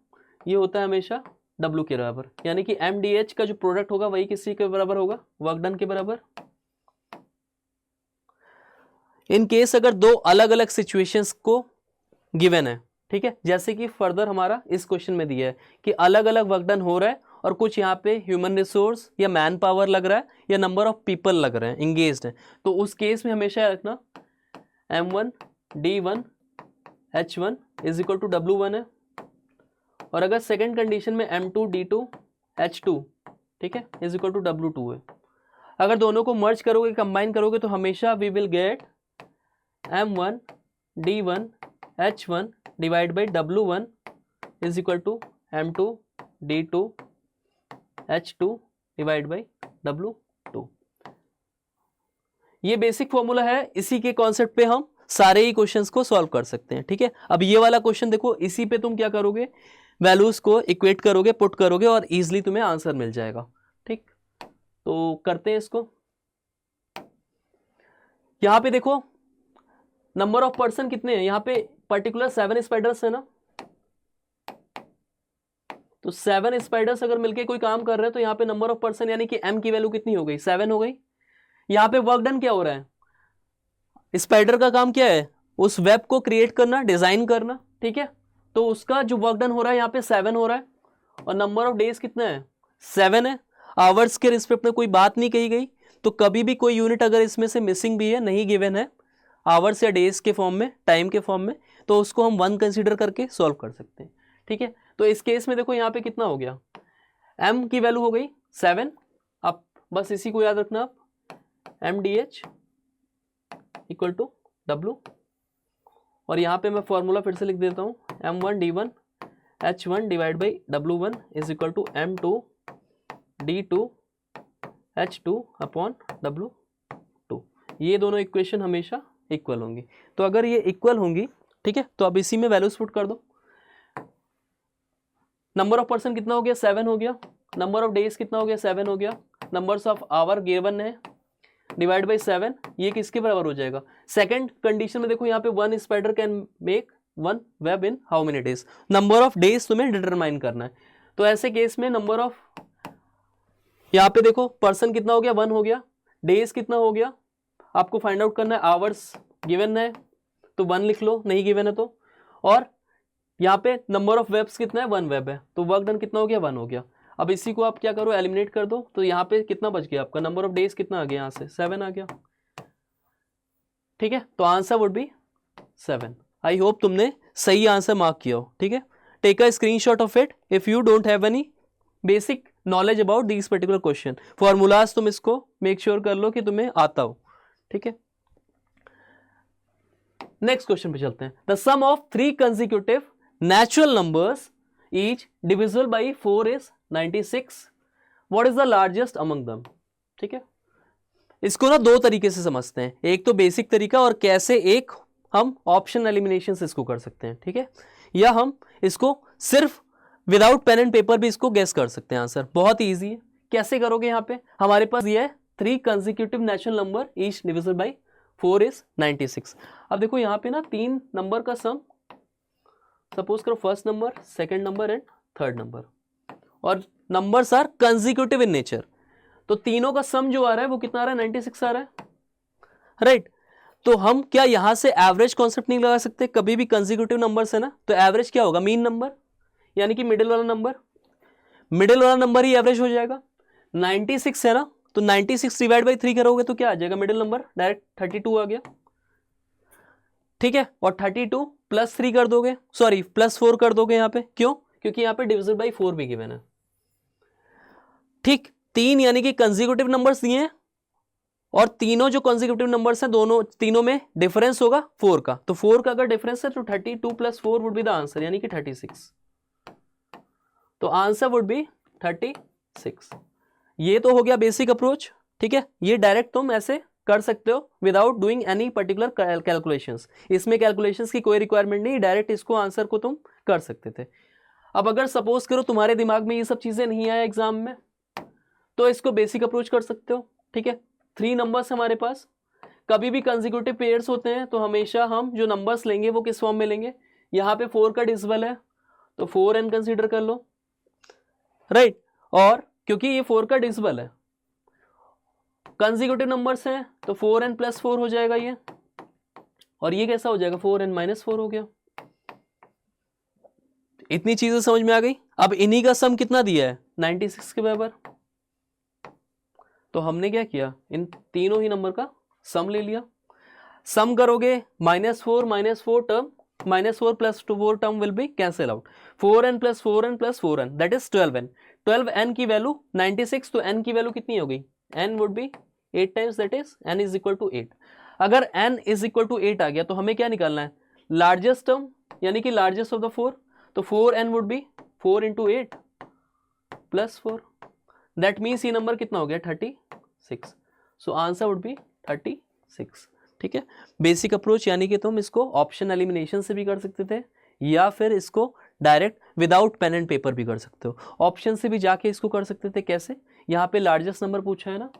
ये होता है हमेशा W के बराबर, यानी कि MDH का जो प्रोडक्ट होगा वही किसी के बराबर होगा, वर्क डन के बराबर। इन केस अगर दो अलग अलग सिचुएशंस को गिवन है, ठीक है, जैसे कि फर्दर हमारा इस क्वेश्चन में दिया है कि अलग अलग वर्क डन हो रहा है और कुछ यहाँ पे ह्यूमन रिसोर्स या मैन पावर लग रहा है या नंबर ऑफ पीपल लग रहे हैं, इंगेज्ड हैं, तो उस केस में हमेशा रखना M1 D1 H1 is equal to W1 है, और अगर सेकेंड कंडीशन में M2 D2 H2, ठीक है, इज इक्वल टू W2 है। अगर दोनों को मर्ज करोगे, कंबाइन करोगे, तो हमेशा we will get M1 D1 H1 divide by W1 is equal to M2 D2 H2 divide by W2। ये बेसिक फॉर्मूला है, इसी के कॉन्सेप्ट पे हम सारे ही क्वेश्चंस को सॉल्व कर सकते हैं, ठीक है। अब ये वाला क्वेश्चन देखो, इसी पे तुम क्या करोगे, वैल्यूज को इक्वेट करोगे, पुट करोगे और इजीली तुम्हें आंसर मिल जाएगा, ठीक। तो करते हैं इसको। यहां पे देखो नंबर ऑफ पर्सन कितने हैं, यहां पे पर्टिकुलर 7 स्पाइडर्स है ना, तो 7 स्पाइडर्स अगर मिलके कोई काम कर रहे हैं तो यहाँ पे नंबर ऑफ पर्सन यानी कि M की वैल्यू कितनी हो गई, 7 हो गई। यहाँ पे वर्क डन क्या हो रहा है, स्पाइडर का काम क्या है, उस वेब को क्रिएट करना, डिजाइन करना, ठीक है, तो उसका जो वर्क डन हो रहा है यहाँ पे 7 हो रहा है, और नंबर ऑफ डेज कितना है, 7 है। आवर्स के रिस्पेक्ट में कोई बात नहीं कही गई, तो कभी भी कोई यूनिट अगर इसमें से मिसिंग भी है, नहीं गिवन है आवर्स या डेज के फॉर्म में, टाइम के फॉर्म में, तो उसको हम 1 कंसीडर करके सॉल्व कर सकते हैं, ठीक है। तो इस केस में देखो यहाँ पे कितना हो गया, M की वैल्यू हो गई 7। अब बस इसी को याद रखना, आप MDH इक्वल टू W, और यहाँ पे मैं फॉर्मूला फिर से लिख देता हूँ, M1 D1 H1 divide by W1 is equal to M2 D2 H2 upon W2। ये दोनों इक्वेशन हमेशा इक्वल होंगी, तो अगर ये इक्वल होंगी, ठीक है, तो अब इसी में वैल्यूज पुट कर दो। नंबर ऑफ पर्सन कितना हो गया 7 हो गया, नंबर ऑफ डेज कितना हो गया 7 हो गया, नंबर्स ऑफ आवर गिवन है डिवाइड बाई 7, ये किसके बराबर हो जाएगा। सेकंड कंडीशन में देखो यहाँ पे 1 spider can make 1 web in how many days, number of days तुम्हें डिटरमाइन करना है। तो ऐसे केस में नंबर ऑफ, यहाँ पे देखो पर्सन कितना हो गया 1 हो गया, डेज कितना हो गया आपको फाइंड आउट करना है, आवर्स गिवन है तो 1 लिख लो, नहीं गिवन है तो, और यहाँ पे नंबर ऑफ वेब्स कितना है 1 वेब है, तो वर्क डन कितना हो गया 1 हो गया। अब इसी को आप क्या करो एलिमिनेट कर दो, तो यहाँ पे कितना बच गया आपका, नंबर ऑफ डेज कितना आ गया यहाँ से 7 आ गया, ठीक है। तो answer would be 7। I hope तुमने सही आंसर मार्क किया हो, ठीक है। Take a screenshot of it if you don't have any basic knowledge about this particular question, formulas तुम इसको मेक श्योर कर लो कि तुम्हें आता हो, ठीक है। नेक्स्ट क्वेश्चन पे चलते हैं। The sum of 3 consecutive natural numbers each divisible by 4 is 96, what is the largest among them, ठीक है। इसको ना दो तरीके से समझते हैं, एक तो बेसिक तरीका और कैसे एक हम ऑप्शन एलिमिनेशन से इसको कर सकते हैं, ठीक है, या हम इसको सिर्फ विदाउट पेन एंड पेपर भी इसको गेस कर सकते हैं आंसर। बहुत ईजी है, कैसे करोगे, यहाँ पे हमारे पास ये है 3 consecutive natural number each divisible by 4 is 96। अब देखो यहाँ पे ना 3 नंबर का सम, सपोज करो first number, second number and third number, और numbers are consecutive in nature, तो तीनों का सम जो आ रहा है वो कितना आ रहा है 96 आ रहा है, राइट। तो हम क्या यहां से एवरेज कॉन्सेप्ट नहीं लगा सकते, कभी भी कंसेक्यूटिव नंबर्स है ना, तो एवरेज क्या होगा मीन नंबर, यानी कि मिडिल वाला नंबर, मिडिल वाला नंबर ही एवरेज हो जाएगा। 96 है ना, तो 96 डिवाइड बाई 3 करोगे तो क्या आ जाएगा मिडिल नंबर, डायरेक्ट 32 आ गया, ठीक है। और 32 प्लस 3 कर दोगे, सॉरी प्लस 4 कर दोगे यहाँ पे, क्यों, क्योंकि यहाँ पे डिविजिबल बाई 4 भी गिवन है, ठीक। 3 यानी कि कंसेक्यूटिव नंबर्स दिए हैं, और तीनों जो कंसेक्यूटिव नंबर्स हैं दोनों तीनों में डिफरेंस होगा 4 का, तो 4 का अगर डिफरेंस है तो 32 plus 4 would be the answer, यानी कि 36। तो आंसर वुड बी 36। ये तो हो गया बेसिक अप्रोच, ठीक है। ये डायरेक्ट तुम ऐसे कर सकते हो without doing any particular calculations, इसमें कैलकुलेशंस की कोई रिक्वायरमेंट नहीं, डायरेक्ट इसको आंसर को तुम कर सकते थे। अब अगर सपोज करो तुम्हारे दिमाग में ये सब चीजें नहीं आए एग्जाम में, तो इसको बेसिक अप्रोच कर सकते हो, ठीक है। 3 नंबर्स हमारे पास, कभी भी कंसेक्यूटिव पेयर्स होते हैं तो हमेशा हम जो नंबर्स लेंगे वो किस फॉर्म में लेंगे, यहाँ पे 4 का डिविजिबल है तो 4n कंसीडर कर लो, राइट। और क्योंकि ये 4 का डिविजिबल है, कंसेक्यूटिव नंबर्स हैं तो 4n प्लस 4 हो जाएगा ये, और ये कैसा हो जाएगा 4n माइनस 4 हो गया। इतनी चीजें समझ में आ गई। अब इन्हीं का सम कितना दिया है 96 के बराबर, तो हमने क्या किया, इन तीनों ही नंबर का सम ले लिया। सम करोगे -4 term, -4 plus 4 term will be cancel out, 4n plus 4n plus 4n that is 12n, 12n की वैल्यू 96, तो n की वैल्यू कितनी हो गई, n would be 8 times, that is n is equal to 8। अगर n इज इक्वल टू 8 आ गया तो हमें क्या निकालना है, लार्जेस्ट टर्म यानी कि लार्जेस्ट ऑफ द 4, तो 4n would be 4 into 8 plus 4, that means ये नंबर कितना हो गया 36। सो आंसर वुड बी 36, ठीक है। बेसिक अप्रोच यानी कि तुम इसको ऑप्शन एलिमिनेशन से भी कर सकते थे, या फिर इसको direct without pen and paper भी कर सकते हो, ऑप्शन से भी जाके इसको कर सकते थे। कैसे, यहाँ पे लार्जेस्ट नंबर पूछा है ना,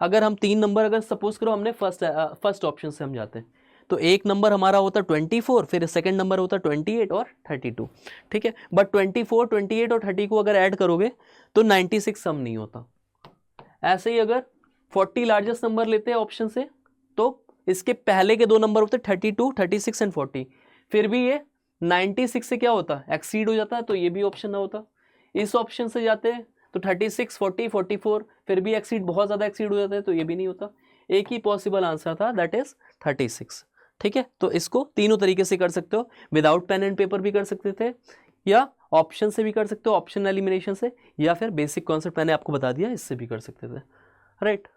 अगर हम 3 नंबर, अगर सपोज करो हमने फर्स्ट ऑप्शन से हम जाते हैं, तो एक नंबर हमारा होता 24, फिर सेकंड नंबर होता 28 और 32, ठीक है। बट 24, 28 और 30 को अगर ऐड करोगे तो 96 सम नहीं होता। ऐसे ही अगर 40 लार्जेस्ट नंबर लेते हैं ऑप्शन से, तो इसके पहले के 2 नंबर होते 32, 36 एंड 40, फिर भी ये 96 से क्या होता, एक्सीड हो जाता है, तो ये भी ऑप्शन ना होता। इस ऑप्शन से जाते हैं तो 36, 40, 44, फिर भी एक्सीड, बहुत ज़्यादा एक्सीड हो जाता है, तो ये भी नहीं होता। एक ही पॉसिबल आंसर था, दैट इज 36, ठीक है। तो इसको तीनों तरीके से कर सकते हो, विदाउट पेन एंड पेपर भी कर सकते थे, या ऑप्शन से भी कर सकते हो, ऑप्शन एलिमिनेशन से, या फिर बेसिक कॉन्सेप्ट मैंने आपको बता दिया इससे भी कर सकते थे, right.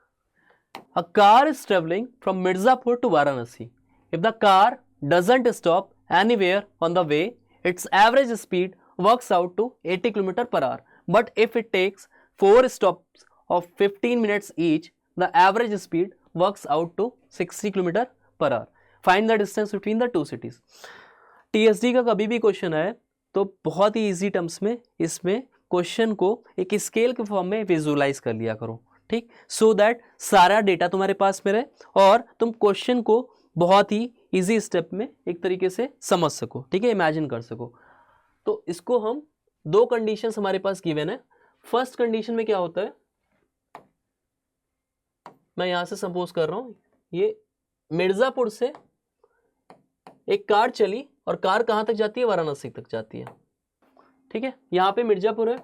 A car is travelling from Mirzapur to Varanasi, if the car doesn't stop anywhere on the way, its average speed works out to 80 kilometre per hour, but if it takes 4 stops of 15 minutes each, the average speed works out to 60 kilometre per hour, find the distance between the 2 cities. TSD का कभी भी क्वेश्चन है तो बहुत ही इजी टर्म्स में इसमें क्वेश्चन को एक स्केल के फॉर्म में विजुअलाइज कर लिया करो, ठीक, सो दैट सारा डेटा तुम्हारे पास में रहे और तुम क्वेश्चन को बहुत ही इजी स्टेप में एक तरीके से समझ सको, ठीक है, इमेजिन कर सको। तो इसको हम दो कंडीशंस हमारे पास गिवन है। फर्स्ट कंडीशन में क्या होता है, मैं यहां से सपोज कर रहा हूं ये मिर्जापुर से एक कार चली और कार कहां तक जाती है, वाराणसी तक जाती है, ठीक है। यहां पे मिर्जापुर है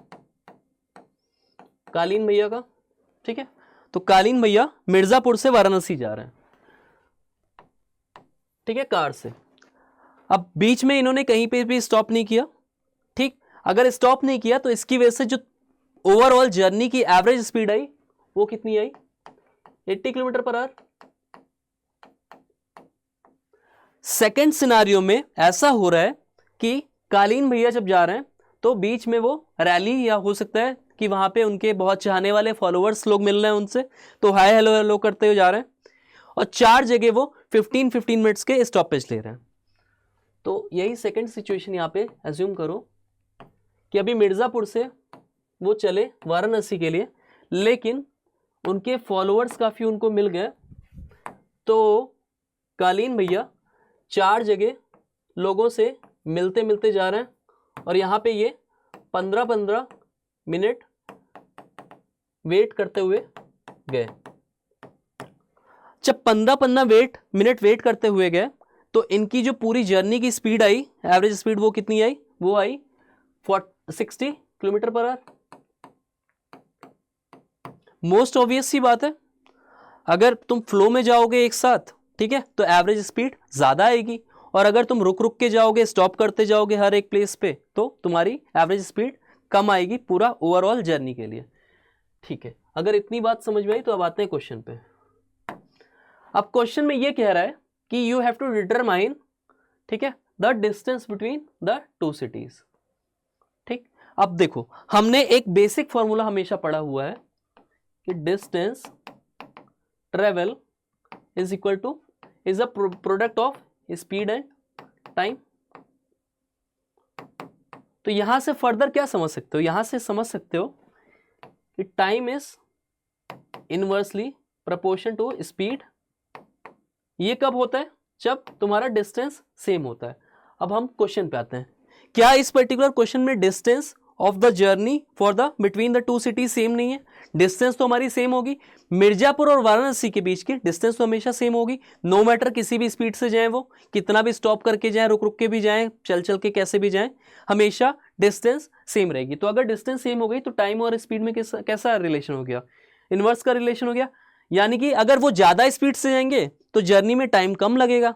कालीन भैया का, ठीक है, तो कालीन भैया मिर्जापुर से वाराणसी जा रहे हैं, ठीक है, कार से। अब बीच में इन्होंने कहीं पे भी स्टॉप नहीं किया, ठीक, अगर स्टॉप नहीं किया तो इसकी वजह से जो ओवरऑल जर्नी की एवरेज स्पीड आई वो कितनी आई, 80 kilometre per our. Second scenario में ऐसा हो रहा है कि कालीन भैया जब जा रहे हैं तो बीच में वो रैली, या हो सकता है कि वहां पे उनके बहुत चाहने वाले फॉलोअर्स लोग मिल रहे हैं उनसे, तो हाय हेलो हेलो करते हुए जा रहे हैं और 4 जगह वो 15 मिनट्स के स्टॉपेज ले रहे हैं। तो यही सेकंड सिचुएशन यहाँ पे एज्यूम करो कि अभी मिर्जापुर से वो चले वाराणसी के लिए, लेकिन उनके फॉलोअर्स काफी उनको मिल गए, तो कालीन भैया 4 जगह लोगों से मिलते मिलते जा रहे हैं और यहाँ पे ये 15-15 मिनट वेट करते हुए गए। जब 15-15 मिनट वेट करते हुए गए तो इनकी जो पूरी जर्नी की स्पीड आई, एवरेज स्पीड वो कितनी आई, वो आई 60 kilometre per hour. Most obvious सी बात है, अगर तुम फ्लो में जाओगे एक साथ, ठीक है, तो एवरेज स्पीड ज्यादा आएगी, और अगर तुम रुक रुक के जाओगे, स्टॉप करते जाओगे हर एक प्लेस पे, तो तुम्हारी एवरेज स्पीड कम आएगी पूरा ओवरऑल जर्नी के लिए, ठीक है। अगर इतनी बात समझ में आई तो अब आते हैं क्वेश्चन पे। अब क्वेश्चन में ये कह रहा है कि यू हैव टू डिटरमाइन, ठीक है, the distance between the two cities, ठीक। अब देखो हमने एक बेसिक फॉर्मूला हमेशा पढ़ा हुआ है कि distance travel is equal two is a product of speed and time. तो यहां से फर्दर क्या समझ सकते हो, यहां से समझ सकते हो कि time is inversely proportion to speed. ये कब होता है, जब तुम्हारा डिस्टेंस सेम होता है। अब हम क्वेश्चन पे आते हैं, क्या इस पर्टिकुलर क्वेश्चन में distance of the journey for the between the two cities same नहीं है? डिस्टेंस तो हमारी सेम होगी, मिर्जापुर और वाराणसी के बीच की डिस्टेंस तो हमेशा सेम होगी, नो मैटर किसी भी स्पीड से जाएं, वो कितना भी स्टॉप करके जाएं, रुक रुक के भी जाएं, चल चल के कैसे भी जाएं, हमेशा डिस्टेंस सेम रहेगी। तो अगर डिस्टेंस सेम हो गई तो टाइम और स्पीड में कैसा रिलेशन हो गया, इनवर्स का रिलेशन हो गया। यानी कि अगर वो ज्यादा स्पीड से जाएंगे तो जर्नी में टाइम कम लगेगा,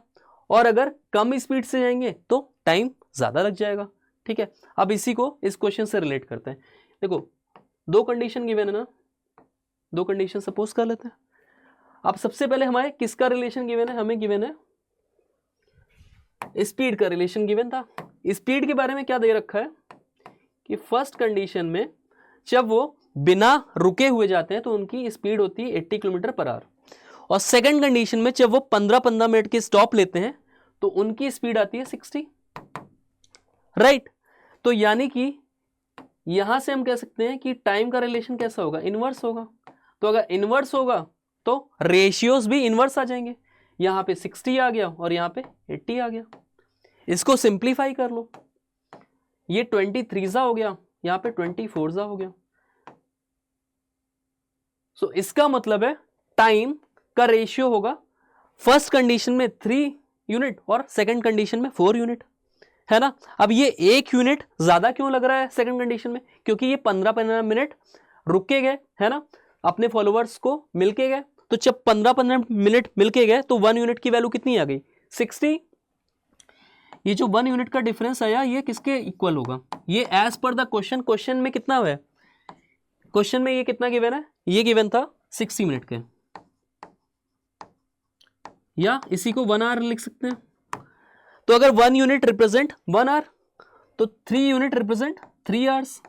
और अगर कम स्पीड से जाएंगे तो टाइम ज्यादा लग जाएगा, ठीक है। अब इसी को इस क्वेश्चन से रिलेट करते हैं। देखो दो कंडीशन गिवन है ना, दो कंडीशन सपोज कर लेते हैं। अब सबसे पहले हमारे किसका रिलेशन गिवन है, हमें गिवन है स्पीड का रिलेशन गिवन था। स्पीड के बारे में क्या दे रखा है कि फर्स्ट कंडीशन में जब वो बिना रुके हुए जाते हैं तो उनकी स्पीड होती है 80 किलोमीटर पर आवर, और सेकंड कंडीशन में जब वो 15-15 मिनट के स्टॉप लेते हैं तो उनकी स्पीड आती है 60, राइट। तो यानी कि यहां से हम कह सकते हैं कि टाइम का रिलेशन कैसा होगा, इनवर्स होगा। तो अगर इनवर्स होगा तो रेशियोज भी इनवर्स आ जाएंगे, यहां पे 60 आ गया और यहां पे 80 आ गया। इसको सिंप्लीफाई कर लो, ये 23 हो गया, यहां पे 24 हो गया। सो इसका मतलब है टाइम का रेशियो होगा फर्स्ट कंडीशन में 3 यूनिट और सेकंड कंडीशन में 4 यूनिट, है ना। अब ये 1 यूनिट ज्यादा क्यों लग रहा है सेकंड कंडीशन में, क्योंकि ये 15-15 मिनट रुक के गए, है ना, अपने फॉलोअर्स को मिलके गए। तो जब 15-15 मिनट मिलके गए तो 1 यूनिट की वैल्यू कितनी आ गई, 60। ये जो 1 यूनिट का डिफरेंस आया ये किसके इक्वल होगा, ये as per the question, question में कितना है, क्वेश्चन में ये कितना गिवन है, ये गिवन था 60 मिनट के, या इसी को 1 आवर लिख सकते हैं। तो अगर 1 यूनिट रिप्रेजेंट 1 आवर तो 3 यूनिट रिप्रेजेंट 3 आवर्स,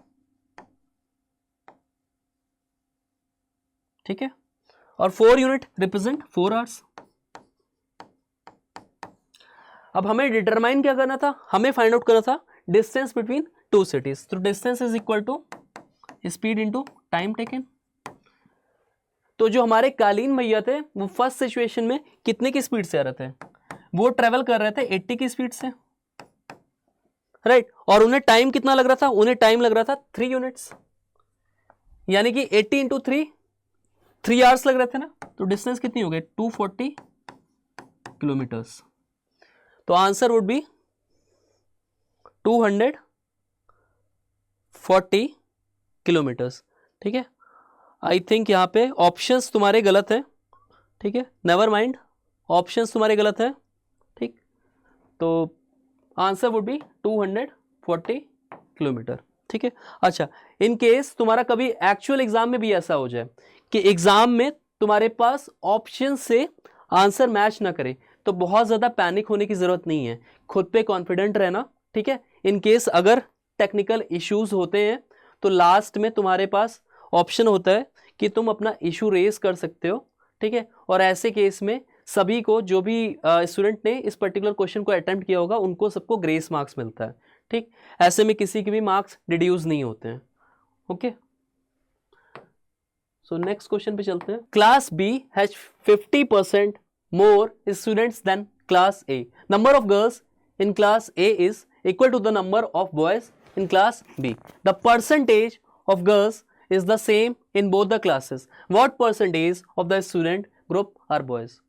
ठीक है, और 4 यूनिट रिप्रेजेंट 4 आवर्स। अब हमें डिटरमाइन क्या करना था, हमें फाइंड आउट करना था डिस्टेंस बिटवीन टू सिटीज, तो distance is equal to speed into time taken. तो जो हमारे कालीन भैया थे वो फर्स्ट सिचुएशन में कितने की स्पीड से आ रहे थे, वो ट्रेवल कर रहे थे 80 की स्पीड से, राइट। और उन्हें टाइम कितना लग रहा था, उन्हें टाइम लग रहा था 3 यूनिट्स, यानी कि 80 इंटू 3 आवर्स लग रहे थे ना। तो डिस्टेंस कितनी हो गई 240 किलोमीटर्स। तो आंसर वुड बी 240 किलोमीटर्स। ठीक है, आई थिंक यहाँ पे ऑप्शंस तुम्हारे गलत है, ठीक है, नेवर माइंड, ऑप्शंस तुम्हारे गलत है, ठीक। तो आंसर वुड बी 240 किलोमीटर, ठीक है। अच्छा, इन केस तुम्हारा कभी एक्चुअल एग्जाम में भी ऐसा हो जाए कि एग्जाम में तुम्हारे पास ऑप्शन से आंसर मैच ना करे, तो बहुत ज़्यादा पैनिक होने की ज़रूरत नहीं है, खुद पे कॉन्फिडेंट रहना, ठीक है। इन केस अगर टेक्निकल इश्यूज होते हैं तो लास्ट में तुम्हारे पास ऑप्शन होता है कि तुम अपना इशू रेज कर सकते हो, ठीक है। और ऐसे केस में सभी को, जो भी स्टूडेंट ने इस पर्टिकुलर क्वेश्चन को अटेम्प्ट किया होगा, उनको सबको ग्रेस मार्क्स मिलता है, ठीक। ऐसे में किसी के भी मार्क्स डिड्यूस नहीं होते हैं, ओके। सो नेक्स्ट क्वेश्चन पे चलते हैं। Class B has 50% more students than class A. Number of girls in class A is equal to the number of boys in class B. The percentage of girls is the same in both the classes. What percentage of the student group are boys?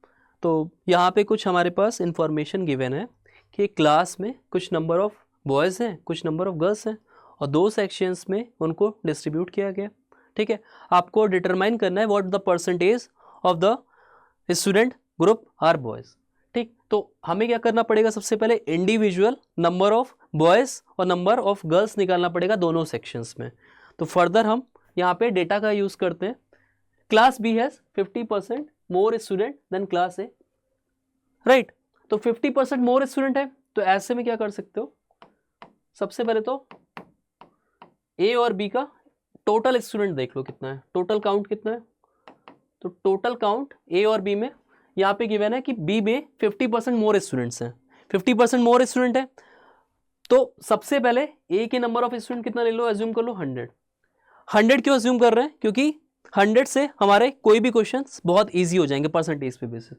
तो यहाँ पे कुछ हमारे पास इंफॉर्मेशन गिवन है कि क्लास में कुछ नंबर ऑफ बॉयज़ हैं, कुछ नंबर ऑफ गर्ल्स हैं, और 2 सेक्शंस में उनको डिस्ट्रीब्यूट किया गया, ठीक है। आपको डिटरमाइन करना है what the percentage of the student group are boys, ठीक। तो हमें क्या करना पड़ेगा, सबसे पहले इंडिविजुअल नंबर ऑफ बॉयज़ और नंबर ऑफ गर्ल्स निकालना पड़ेगा दोनों सेक्शंस में। तो फर्दर हम यहाँ पे डेटा का यूज करते हैं। Class B has 50% more student than class A, right. तो 50% मोर स्टूडेंट है, तो ऐसे में क्या कर सकते हो, सबसे पहले तो ए और बी का टोटल स्टूडेंट देख लो कितना है, टोटल काउंट कितना है। तो टोटल काउंट ए और बी में यहाँ पे गिवन है कि बी में 50% मोर स्टूडेंट्स हैं, 50% मोर स्टूडेंट है। तो सबसे पहले ए के नंबर ऑफ स्टूडेंट कितना ले लो, एज्यूम कर लो 100 क्यों अज्यूम कर रहे हैं, क्योंकि 100 से हमारे कोई भी क्वेश्चंस बहुत इजी हो जाएंगे परसेंटेज पे बेसिस।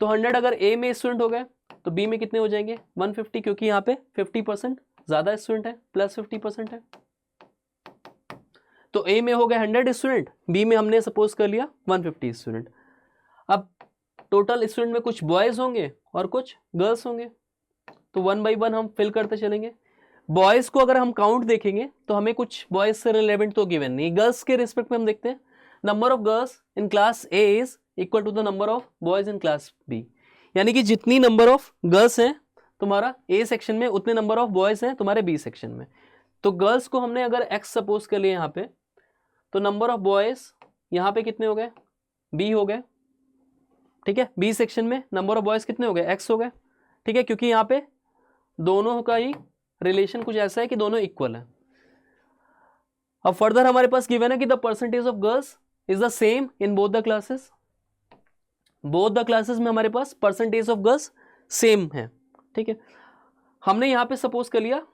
तो 100 अगर ए में स्टूडेंट हो गए तो बी में कितने हो जाएंगे 150, क्योंकि यहाँ पे 50% ज़्यादा स्टूडेंट है, प्लस 50% है। तो ए में हो गए 100 स्टूडेंट, बी में हमने सपोज कर लिया 150 स्टूडेंट। अब टोटल स्टूडेंट में कुछ बॉयज़ होंगे और कुछ गर्ल्स होंगे, तो 1 बाई 1 हम फिल करते चलेंगे। बॉयज़ को अगर हम काउंट देखेंगे तो हमें कुछ बॉयज़ से रिलेवेंट तो गिवन नहीं। गर्ल्स के रिस्पेक्ट में हम देखते हैं, number of girls in class A is equal to the number of boys in class B, यानी कि जितनी नंबर ऑफ गर्ल्स हैं तुम्हारा ए सेक्शन में, उतने नंबर ऑफ बॉयज़ हैं तुम्हारे बी सेक्शन में। तो गर्ल्स को हमने अगर एक्स सपोज कर लिया यहाँ पे, तो नंबर ऑफ बॉयज़ यहाँ पे कितने हो गए, बी हो गए, ठीक है। बी सेक्शन में नंबर ऑफ बॉयज़ कितने हो गए, एक्स हो गए, ठीक है, क्योंकि यहाँ पे दोनों का ही रिलेशन कुछ ऐसा है कि दोनों इक्वल है। अब फर्दर हमारे पास गिवन है कि the percentage of girls is the same in both the classes. Both the classes में हमारे पास परसेंटेज ऑफ गर्ल्स सेम है, ठीक है। हमने यहाँ पे सपोज कर लिया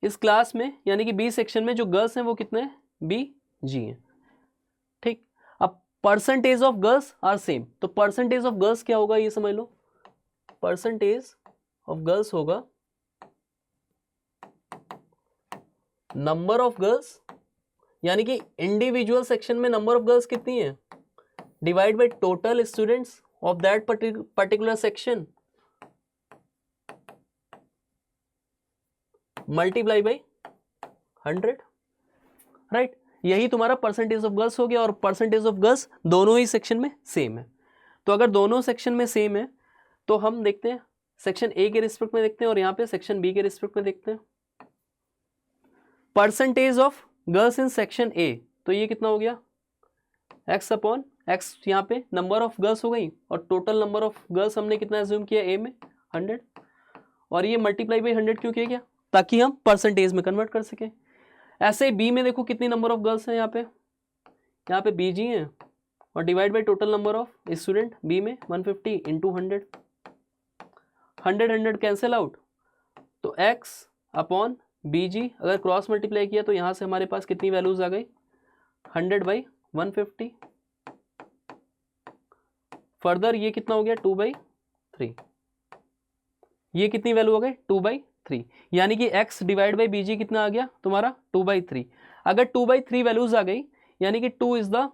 इस क्लास में, यानी कि बी सेक्शन में जो गर्ल्स हैं वो कितने हैं, बी जी हैं, ठीक। अब percentage of girls are same, तो परसेंटेज ऑफ गर्ल्स क्या होगा ये समझ लो, परसेंटेज ऑफ गर्ल्स होगा नंबर ऑफ गर्ल्स, यानी कि इंडिविजुअल सेक्शन में नंबर ऑफ गर्ल्स कितनी है, divide by total students of that particular section multiply by 100, right. यही तुम्हारा परसेंटेज ऑफ गर्ल्स हो गया, और परसेंटेज ऑफ गर्ल्स दोनों ही सेक्शन में सेम है। तो अगर दोनों सेक्शन में सेम है तो हम देखते हैं सेक्शन ए के रिस्पेक्ट में देखते हैं, और यहाँ पे सेक्शन बी के रिस्पेक्ट में देखते हैं। Percentage of girls in section A, तो ये कितना हो गया, एक्स अपॉन एक्स, यहाँ पे नंबर ऑफ गर्ल्स हो गई, और टोटल नंबर ऑफ गर्ल्स हमने कितना एज्यूम किया ए में 100, और ये मल्टीप्लाई बाई 100 क्यों किया गया, ताकि हम परसेंटेज में कन्वर्ट कर सकें। ऐसे बी में देखो कितनी नंबर ऑफ गर्ल्स हैं, यहाँ पे बी जी हैं, और divide by total number of student B में 150 इंटू 100, 100 कैंसिल आउट, तो एक्स अपॉन BG, अगर क्रॉस मल्टीप्लाई किया तो यहाँ से हमारे पास कितनी वैल्यूज आ गई, 100/150। फर्दर ये कितना हो गया, 2/3। ये कितनी वैल्यू हो गई, 2/3, यानी कि x डिवाइड बाई BG कितना आ गया तुम्हारा, 2/3। अगर 2/3 वैल्यूज आ गई यानी कि 2 is the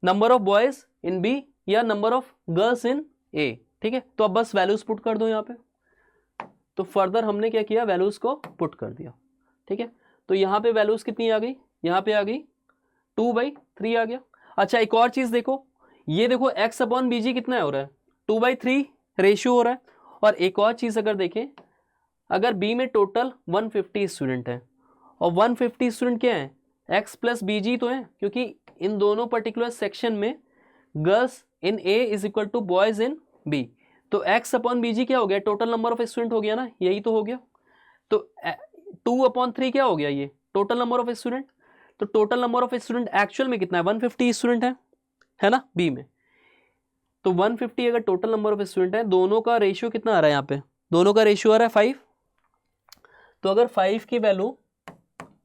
number of boys in B या number of girls in A, ठीक है। तो अब बस वैल्यूज पुट कर दो यहाँ पे। तो फर्दर हमने क्या किया, वैल्यूज को पुट कर दिया, ठीक है। तो यहाँ पे वैल्यूज कितनी आ गई, यहाँ पे आ गई 2/3 आ गया। अच्छा एक और चीज देखो, ये देखो x अपॉन BG कितना हो रहा है, 2/3 रेशियो हो रहा है। और एक और चीज अगर देखें, अगर B में टोटल 150 स्टूडेंट है और 150 स्टूडेंट क्या है, x प्लस BG तो है, क्योंकि इन दोनों पर्टिकुलर सेक्शन में girls in A is equal to boys in B, तो x अपॉन BG क्या हो गया, टोटल नंबर ऑफ स्टूडेंट हो गया ना, यही तो हो गया। तो 2/3 क्या हो गया, ये टोटल नंबर ऑफ स्टूडेंट। तो total number of student actual में कितना है, 150 स्टूडेंट है ना B में। तो 150 अगर टोटल नंबर ऑफ स्टूडेंट है, दोनों का रेशियो कितना आ रहा है, यहाँ पे दोनों का रेशियो आ रहा है 5। तो अगर 5 की वैल्यू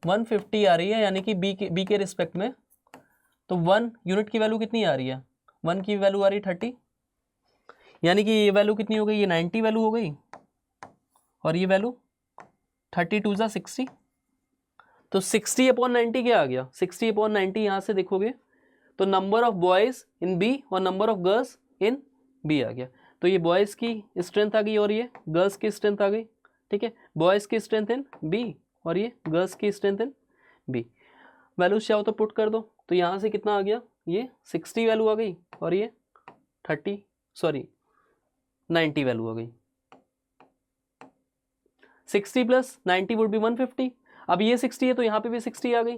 150 आ रही है यानी कि B के रिस्पेक्ट में, तो 1 यूनिट की वैल्यू कितनी आ रही है, 1 की वैल्यू आ रही है 30, यानी कि ये वैल्यू कितनी हो गई, ये 90 वैल्यू हो गई और ये वैल्यू 32 × 60। तो 60/90 क्या आ गया, 60/90 यहाँ से देखोगे तो number of boys in B और number of girls in B आ गया। तो ये बॉयज़ की स्ट्रेंथ आ गई और ये गर्ल्स की स्ट्रेंथ आ गई, ठीक है। बॉयज़ की स्ट्रेंथ इन B और ये गर्ल्स की स्ट्रेंथ इन B। वैल्यूज चाहो तो पुट कर दो, तो यहाँ से कितना आ गया, ये 60 वैल्यू आ गई और ये 90 वैल्यू आ गई। 60 + 90 वुड बी 150। अब ये 60 है तो यहाँ पे भी 60 आ गई,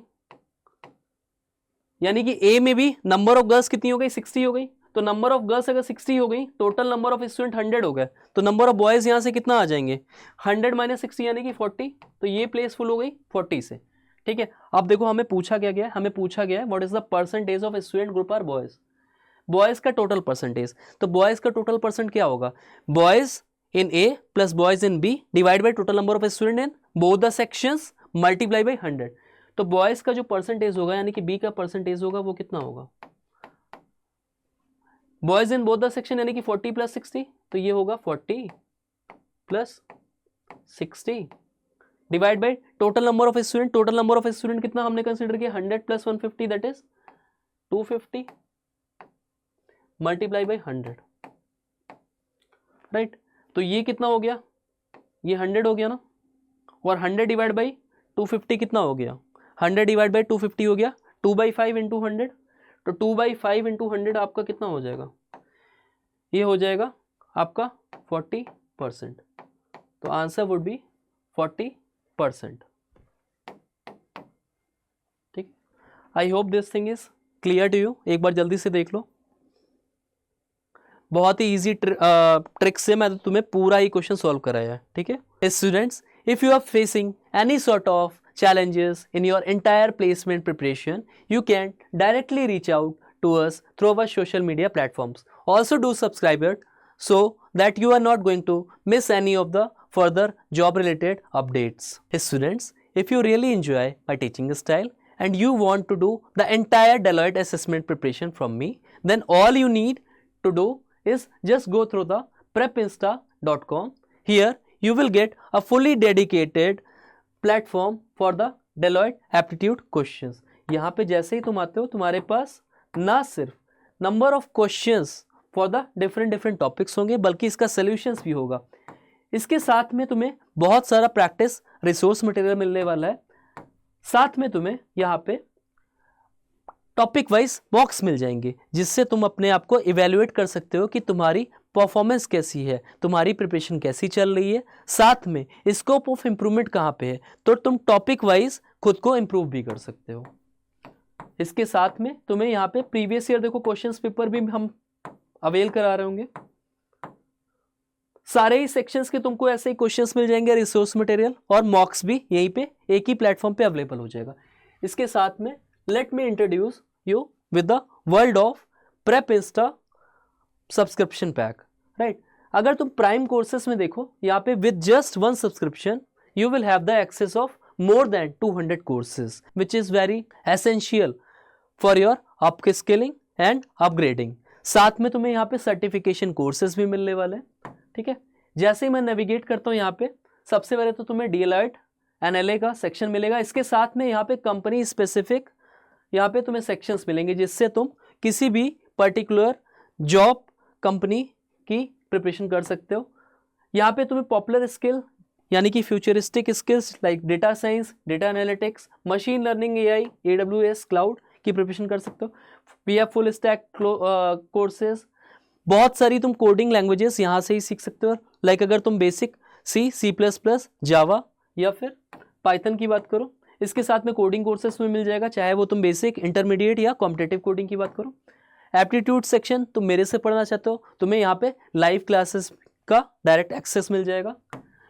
यानी कि A में भी नंबर ऑफ गर्ल्स कितनी हो गई, 60 हो गई। तो नंबर ऑफ गर्ल्स अगर 60 हो गई, टोटल नंबर ऑफ स्टूडेंट 100 हो गए, तो नंबर ऑफ बॉयज यहाँ से कितना आ जाएंगे, 100 - 60 यानी कि 40। तो ये प्लेस फुल हो गई 40 से, ठीक है। अब देखो हमें पूछा क्या गया है, हमें पूछा गया है what is the percentage of student group are boys, boys का टोटल परसेंटेज। तो बॉयज का टोटल परसेंट क्या होगा, boys in A plus boys in B divide by total number of student in both the sections multiply by 100। तो बॉयज का जो परसेंटेज होगा यानी कि B का परसेंटेज होगा वो कितना होगा, boys in both the section यानी कि 40 + 60, तो ये होगा 40 + 60 divide by total number of student. Total number of student कितना हमने कंसीडर किया, 100 + 150 that is 250 multiply by 100, right. तो ये कितना हो गया, ये 100 हो गया ना, और 100 डिवाइड बाई 250 कितना हो गया, 100 डिवाइड बाई 250 हो गया 2/5 × 100। तो 2/5 × 100 आपका कितना हो जाएगा, ये हो जाएगा आपका 40%। तो आंसर वुड बी 40%, ठीक। I hope this thing is clear to you. एक बार जल्दी से देख लो, बहुत ही इजी ट्रिक से मैं तुम्हें पूरा ही क्वेश्चन सॉल्व कराया है, ठीक है। Students, if you are facing any sort of challenges in your entire placement preparation, you can directly reach out to us through our social media platforms. Also do subscribe it so that you are not going to miss any of the further job related updates. Students, if you really enjoy my teaching style and you want to do the entire Deloitte assessment preparation from me, then all you need to do is just go through the prepinsta.com. Here you will get a fully dedicated platform for the Deloitte aptitude questions. यहाँ पे जैसे ही तुम आते हो तुम्हारे पास ना सिर्फ number of questions for the different topics होंगे, बल्कि इसका सॉल्यूशंस भी होगा। इसके साथ में तुम्हें बहुत सारा प्रैक्टिस रिसोर्स मटेरियल मिलने वाला है। साथ में तुम्हें यहाँ पे टॉपिक वाइज बॉक्स मिल जाएंगे, जिससे तुम अपने आप को इवेल्युएट कर सकते हो कि तुम्हारी परफॉर्मेंस कैसी है, तुम्हारी प्रिपरेशन कैसी चल रही है, साथ में स्कोप ऑफ इम्प्रूवमेंट कहाँ पे है, तो तुम टॉपिक वाइज खुद को इम्प्रूव भी कर सकते हो। इसके साथ में तुम्हें यहाँ पे प्रीवियस ईयर देखो क्वेश्चंस पेपर भी हम अवेल करा रहे होंगे। सारे ही सेक्शंस के तुमको ऐसे ही क्वेश्चंस मिल जाएंगे, रिसोर्स मटेरियल और मॉक्स भी यहीं पे एक ही प्लेटफॉर्म पे अवेलेबल हो जाएगा। इसके साथ में let me introduce you with the world of PrepInsta subscription pack, right. अगर तुम प्राइम कोर्सेस में देखो, यहाँ पे with just 1 subscription you will have the access of more than 200 courses which is very essential for your upskilling and upgrading। साथ में तुम्हें यहाँ पे सर्टिफिकेशन कोर्सेज भी मिलने वाले हैं, ठीक है। जैसे ही मैं नेविगेट करता हूँ यहाँ पे, सबसे पहले तो तुम्हें DLIT NLA का सेक्शन मिलेगा। इसके साथ में यहाँ पे कंपनी स्पेसिफिक यहाँ पे तुम्हें सेक्शंस मिलेंगे, जिससे तुम किसी भी पर्टिकुलर जॉब कंपनी की प्रिपरेशन कर सकते हो। यहाँ पे तुम्हें पॉपुलर स्किल यानी कि futuristic skills like data science, data analytics, machine learning, AI, AWS cloud की प्रिपरेशन कर सकते हो। We have full stack courses, बहुत सारी तुम कोडिंग लैंग्वेजेस यहाँ से ही सीख सकते हो। लाइक अगर तुम बेसिक C++, जावा या फिर पाइथन की बात करो, इसके साथ में कोडिंग कोर्सेज में मिल जाएगा, चाहे वो तुम बेसिक, इंटरमीडिएट या कॉम्पिटिटिव कोडिंग की बात करो। एप्टीट्यूड सेक्शन तुम मेरे से पढ़ना चाहते हो, तुम्हें यहाँ पे लाइव क्लासेस का डायरेक्ट एक्सेस मिल जाएगा।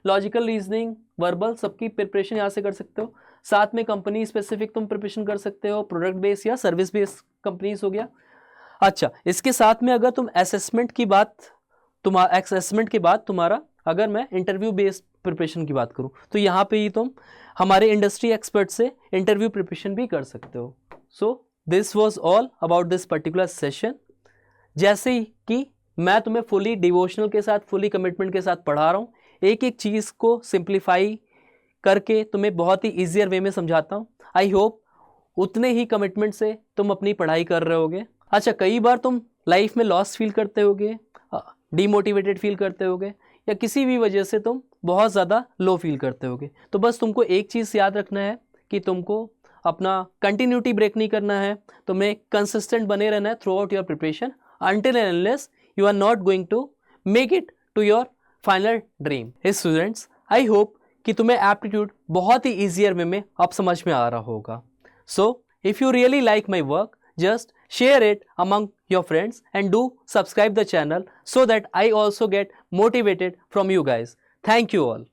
लॉजिकल रीजनिंग, वर्बल, सबकी प्रिपरेशन यहाँ से कर सकते हो। साथ में कंपनी स्पेसिफिक तुम प्रिपरेशन कर सकते हो, प्रोडक्ट बेस या सर्विस बेस कंपनीज हो गया। अच्छा, इसके साथ में अगर तुम असेसमेंट के बाद तुम्हारा अगर मैं इंटरव्यू बेस्ड प्रिपरेशन की बात करूँ, तो यहाँ पे ही तुम हमारे इंडस्ट्री एक्सपर्ट से इंटरव्यू प्रिपरेशन भी कर सकते हो। So this was all about this particular session. जैसे ही कि मैं तुम्हें फुली डिवोशनल के साथ, फुली कमिटमेंट के साथ पढ़ा रहा हूँ, एक एक चीज़ को सिंप्लीफाई करके तुम्हें बहुत ही ईजियर वे में समझाता हूँ। आई होप उतने ही कमिटमेंट से तुम अपनी पढ़ाई कर रहे होगे। अच्छा, कई बार तुम लाइफ में लॉस फील करते होगे, डीमोटिवेटेड फील करते होगे, या किसी भी वजह से तुम बहुत ज़्यादा लो फील करते होगे, तो बस तुमको एक चीज़ याद रखना है कि तुमको अपना कंटिन्यूटी ब्रेक नहीं करना है, तुम्हें कंसिस्टेंट बने रहना है through out your preparation until and unless you are not going to make it to your final dream। Students, I hope कि तुम्हें एप्टीट्यूड बहुत ही ईजियर वे में अब समझ में आ रहा होगा। So if you really like my work, just share it among your friends and do subscribe the channel so that I also get motivated from you guys। Thank you all।